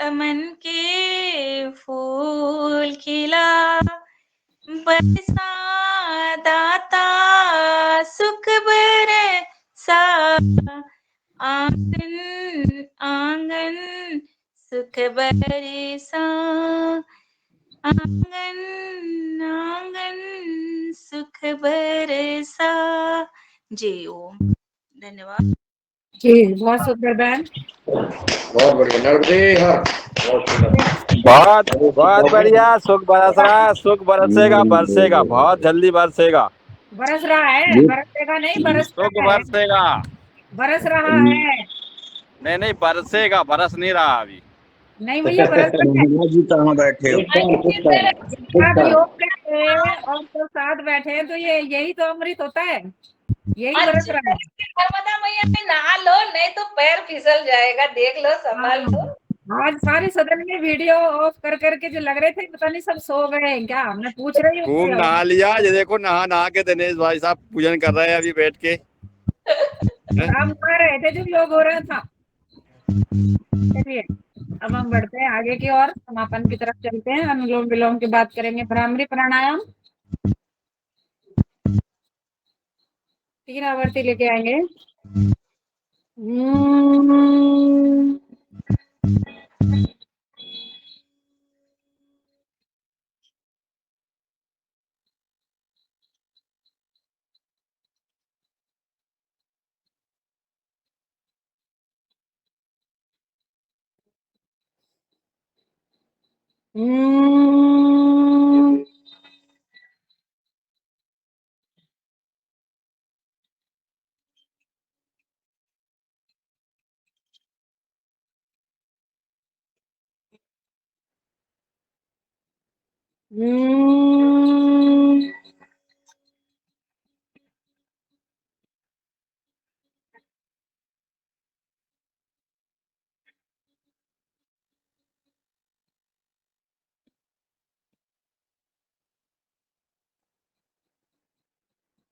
अमन के फूल खिला, बरसा दाता सुख बरसा, आंगन आंगन सुख बरसा, आंगन आंगन सुख बरसा। जय ओम। धन्यवाद जी, बहुत सुंदर बहन। बहुत बढ़िया नर्मदे हर, बहुत सुंदर। बहुत बहुत बढ़िया। सुख बरस रहा है, सुख बरसेगा बरसेगा, बहुत जल्दी बरसेगा। बरस रहा है, बरसेगा नहीं, बरस सुख रहा है, बरसेगा। बरस रहा है। नहीं नहीं, बरसेगा, बरस नहीं रहा अभी। नहीं भैया, बरस रहा है। जी कहाँ बैठे हो? जितना भी योग करते हैं और तो साथ बैठे हैं, तो ये यही तो अमृत होता है, यही बरस रहा है। नर्मदा मैया में नहा लो, नहीं तो पैर फिसल जाएगा, देख लो, संभाल लो। आज सारे सदन में वीडियो ऑफ कर करके जो लग रहे थे, पता नहीं सब सो गए हैं क्या, मैं पूछ रही हूँ। खूब नहा लिया। ये देखो नहा नहा के दिनेश भाई साहब पूजन कर रहे हैं अभी बैठ के। काम कर रहे थे जो योग हो रहा था। चलिए, अब हम बढ़ते हैं आगे की ओर, समापन की तरफ चलते हैं। अनुलोम विलोम की बात करेंगे। भ्रामरी प्राणायाम 3 आवर्ती लेके आएंगे।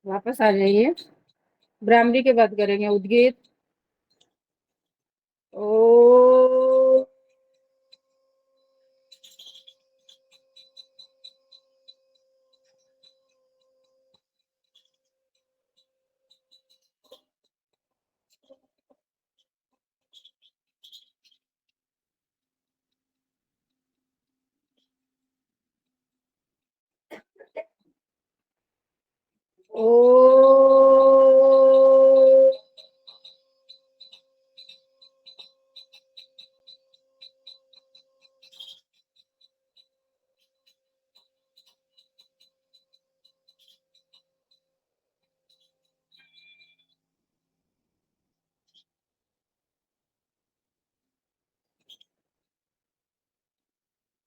वापस आ जाइए। भ्रामरी की बात करेंगे। उद्गीत ओ ओ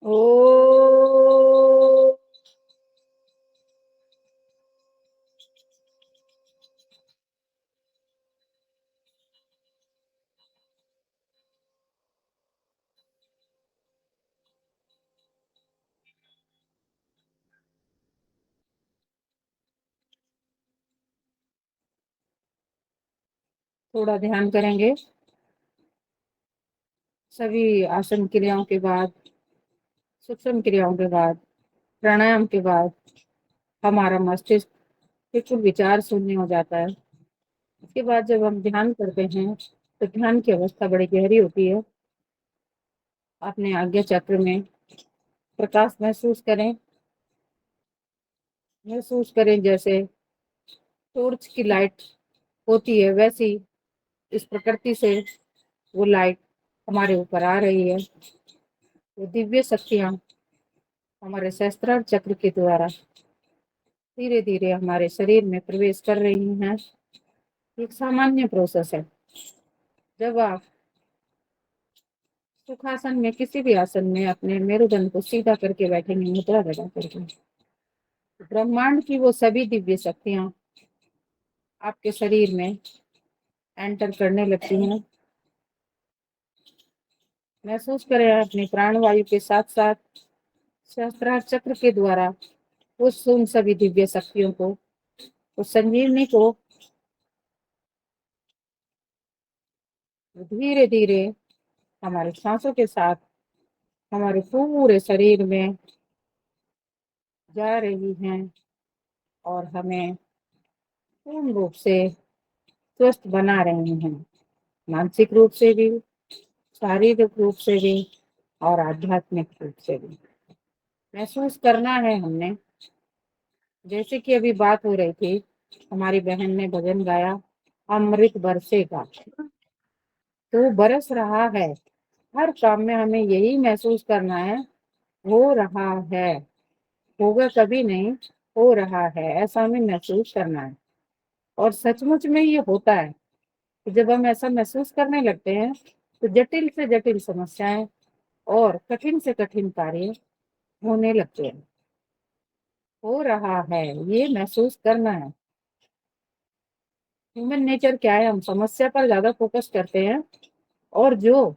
ओ थोड़ा ध्यान करेंगे। सभी आसन क्रियाओं के बाद, सूक्ष्म क्रियाओं के बाद, प्राणायाम के बाद हमारा मस्तिष्क बिल्कुल विचार शून्य हो जाता है। इसके बाद जब हम ध्यान करते हैं तो ध्यान की अवस्था बड़ी गहरी होती है। अपने आज्ञा चक्र में प्रकाश महसूस करें जैसे टॉर्च की लाइट होती है, वैसी इस प्रकृति से वो लाइट हमारे ऊपर आ रही है। वो दिव्य शक्तियां हमारे सहस्त्रार चक्र के द्वारा धीरे धीरे हमारे शरीर में प्रवेश कर रही हैं। एक सामान्य प्रोसेस है। जब आप सुखासन में, किसी भी आसन में अपने मेरुदंड को सीधा करके बैठेंगे, मुद्रा लगा करके, ब्रह्मांड की वो सभी दिव्य शक्तियां आपके शरीर में एंटर करने लगती हैं। महसूस करें अपने प्राणवायु के साथ साथ सहस्त्रार चक्र के द्वारा उन सभी दिव्य शक्तियों को, उस संजीवनी को धीरे धीरे हमारे सांसों के साथ हमारे पूरे शरीर में जा रही हैं और हमें पूर्ण रूप से स्वस्थ बना रही हैं, मानसिक रूप से भी, शारीरिक रूप से भी और आध्यात्मिक रूप से भी। महसूस करना है हमने, जैसे कि अभी बात हो रही थी, हमारी बहन ने भजन गाया, अमृत बरसेगा, तो बरस रहा है। हर काम में हमें यही महसूस करना है, हो रहा है, होगा कभी नहीं, हो रहा है, ऐसा हमें महसूस करना है। और सचमुच में ये होता है कि जब हम ऐसा महसूस करने लगते हैं तो जटिल से जटिल समस्याएं और कठिन से कठिन कार्य होने लगते हैं। हो रहा है, ये महसूस करना है। ह्यूमन नेचर क्या है, हम समस्या पर ज्यादा फोकस करते हैं और जो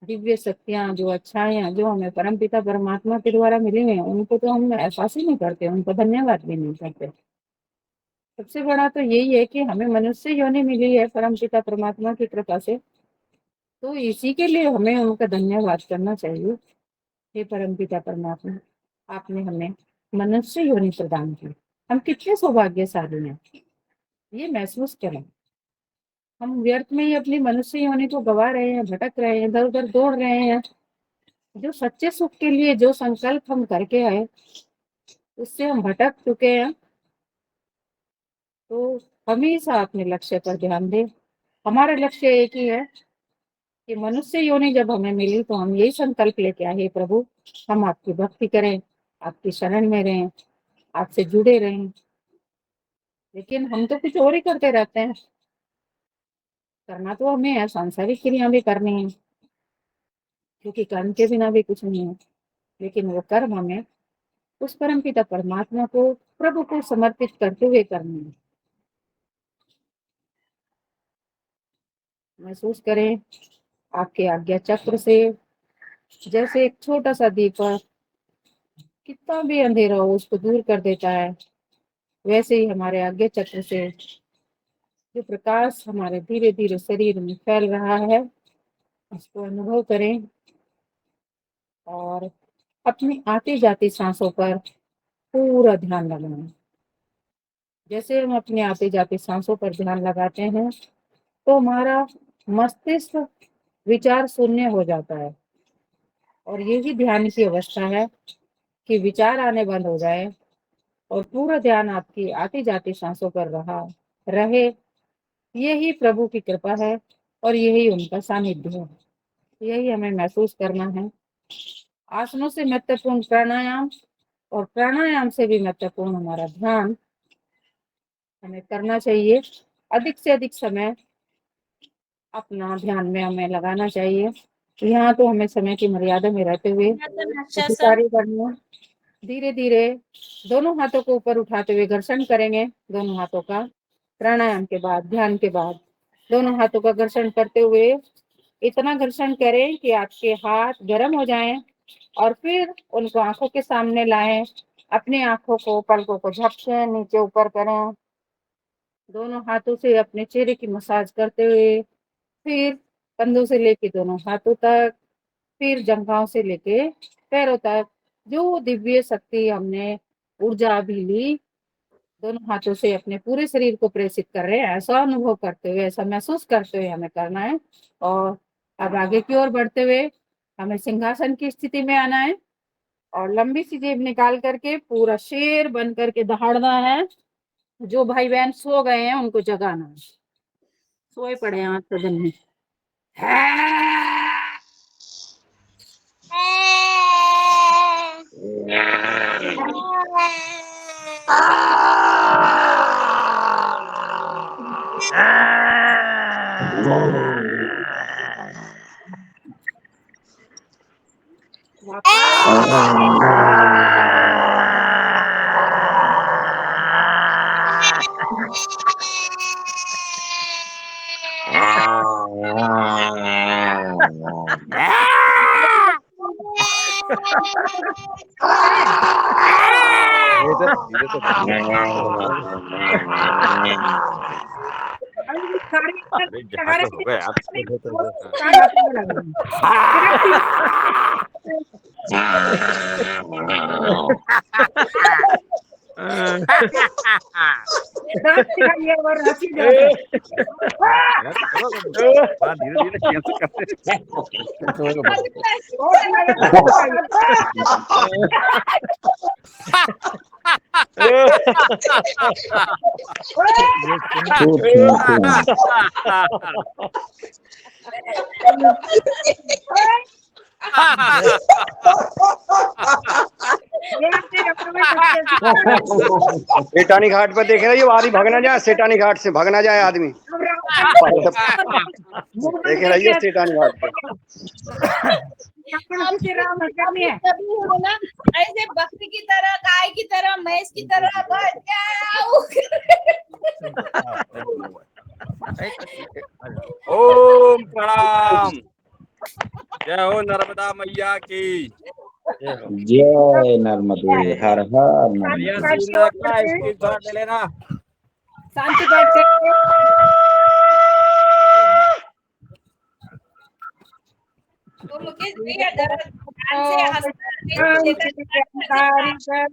दिव्य शक्तियां, जो अच्छाइयां जो हमें परमपिता परमात्मा के द्वारा मिली हैं, उनको तो हम एहसास ही नहीं करते, उनको धन्यवाद भी नहीं करते। सबसे बड़ा तो यही है कि हमें मनुष्य योनि मिली है परमपिता परमात्मा की कृपा से, तो इसी के लिए हमें उनका धन्यवाद करना चाहिए। हे परमपिता परमात्मा, आपने हमें मनुष्य योनि प्रदान की, हम कितने सौभाग्यशाली हैं, ये महसूस करें। हम व्यर्थ में ही अपनी मनुष्य योनि को गवा रहे हैं, भटक रहे हैं, इधर उधर दौड़ रहे हैं। जो सच्चे सुख के लिए जो संकल्प हम करके आए, उससे हम भटक चुके हैं। तो हमेशा अपने लक्ष्य पर ध्यान दें। हमारा लक्ष्य एक ही है कि मनुष्य योनि जब हमें मिली तो हम यही संकल्प लेके आए, हे प्रभु, हम आपकी भक्ति करें, आपकी शरण में रहें, आपसे जुड़े रहें। लेकिन हम तो कुछ और ही करते रहते हैं। करना तो हमें है, सांसारिक क्रिया भी करनी है, क्योंकि कर्म के बिना भी कुछ नहीं है। लेकिन वो कर्म हमें उस परमपिता परमात्मा को, प्रभु को समर्पित करते हुए करनी है। महसूस करें आपके आज्ञा चक्र से, जैसे एक छोटा सा दीपक कितना भी अंधेरा हो उसको दूर कर देता है, वैसे ही हमारे आज्ञा चक्र से जो प्रकाश हमारे धीरे धीरे शरीर में फैल रहा है, उसको अनुभव करें और अपनी आती जाती सांसों पर पूरा ध्यान लगाएं। जैसे हम अपनी आती जाती सांसों पर ध्यान लगाते हैं तो हमारा मस्तिष्क विचार शून्य हो जाता है, और यही ध्यान की अवस्था है कि विचार आने बंद हो जाए और पूरा ध्यान आपकी आती जाती सांसों पर रहे। यही प्रभु की कृपा है और यही उनका सानिध्य है। यही हमें महसूस करना है। आसनों से महत्वपूर्ण प्राणायाम और प्राणायाम से भी महत्वपूर्ण हमारा ध्यान हमें करना चाहिए। अधिक से अधिक समय अपना ध्यान में हमें लगाना चाहिए। यहाँ तो हमें समय की मर्यादा में रहते हुए कार्य करना। धीरे धीरे दोनों हाथों को ऊपर उठाते हुए घर्षण करेंगे। दोनों हाथों का प्राणायाम के बाद, ध्यान के बाद दोनों हाथों का घर्षण करते हुए इतना घर्षण करें कि आपके हाथ गर्म हो जाएं और फिर उनको आंखों के सामने लाएं। अपनी आंखों को, पलकों को झपकें, नीचे ऊपर करें। दोनों हाथों से अपने चेहरे की मसाज करते हुए फिर कंधों से लेके दोनों हाथों तक, फिर जंघाओं से लेके पैरों तक जो दिव्य शक्ति हमने ऊर्जा अभी ली, दोनों हाथों से अपने पूरे शरीर को प्रेषित कर रहे हैं। ऐसा अनुभव करते हुए, ऐसा महसूस करते हुए हमें करना है। और अब आगे की ओर बढ़ते हुए हमें सिंहासन की स्थिति में आना है और लंबी सी जेब निकाल करके पूरा शेर बन करके दहाड़ना है। जो भाई बहन सो गए हैं उनको जगाना है। सोए पड़े हैं आज सदन में। सेठानी घाट पर देख रही हो, आदमी भगना जाए, सेठानी घाट से भगना जाए आदमी। देख रही है सेठानी घाट पर। कभी हो ना ऐसे बकरी की तरह, गाय की तरह, भैंस की तरह बच जाओ। ओम प्रणाम। जय हो नर्मदा मैया की। जय नर्मदे, हर हर नर्मदे। स्क्रीनशॉट ले लेना। शांति पाठ करेंगे।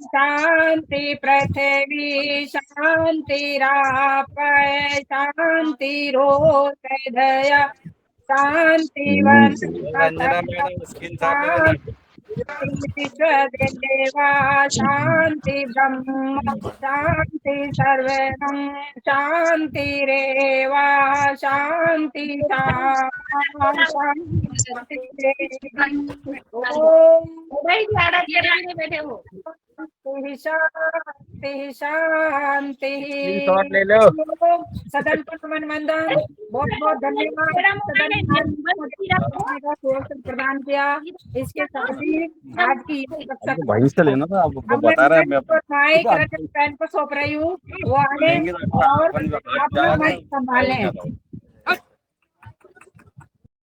शांति पृथ्वी शांतिराप शांति रोदय शांति देवा शांति ब्रह्म शांति सर्वं शांतिरेवा शांति शांति शांति। ले लो। सदन को नमन वंदन। बहुत बहुत धन्यवाद प्रदान किया। इसके साथ ही आज की वहीं से लेना था, आपको बता रहा है। मैं माइक रजत पैन को सौंप रही हूँ, वो आए और आप लोग माइक संभालें।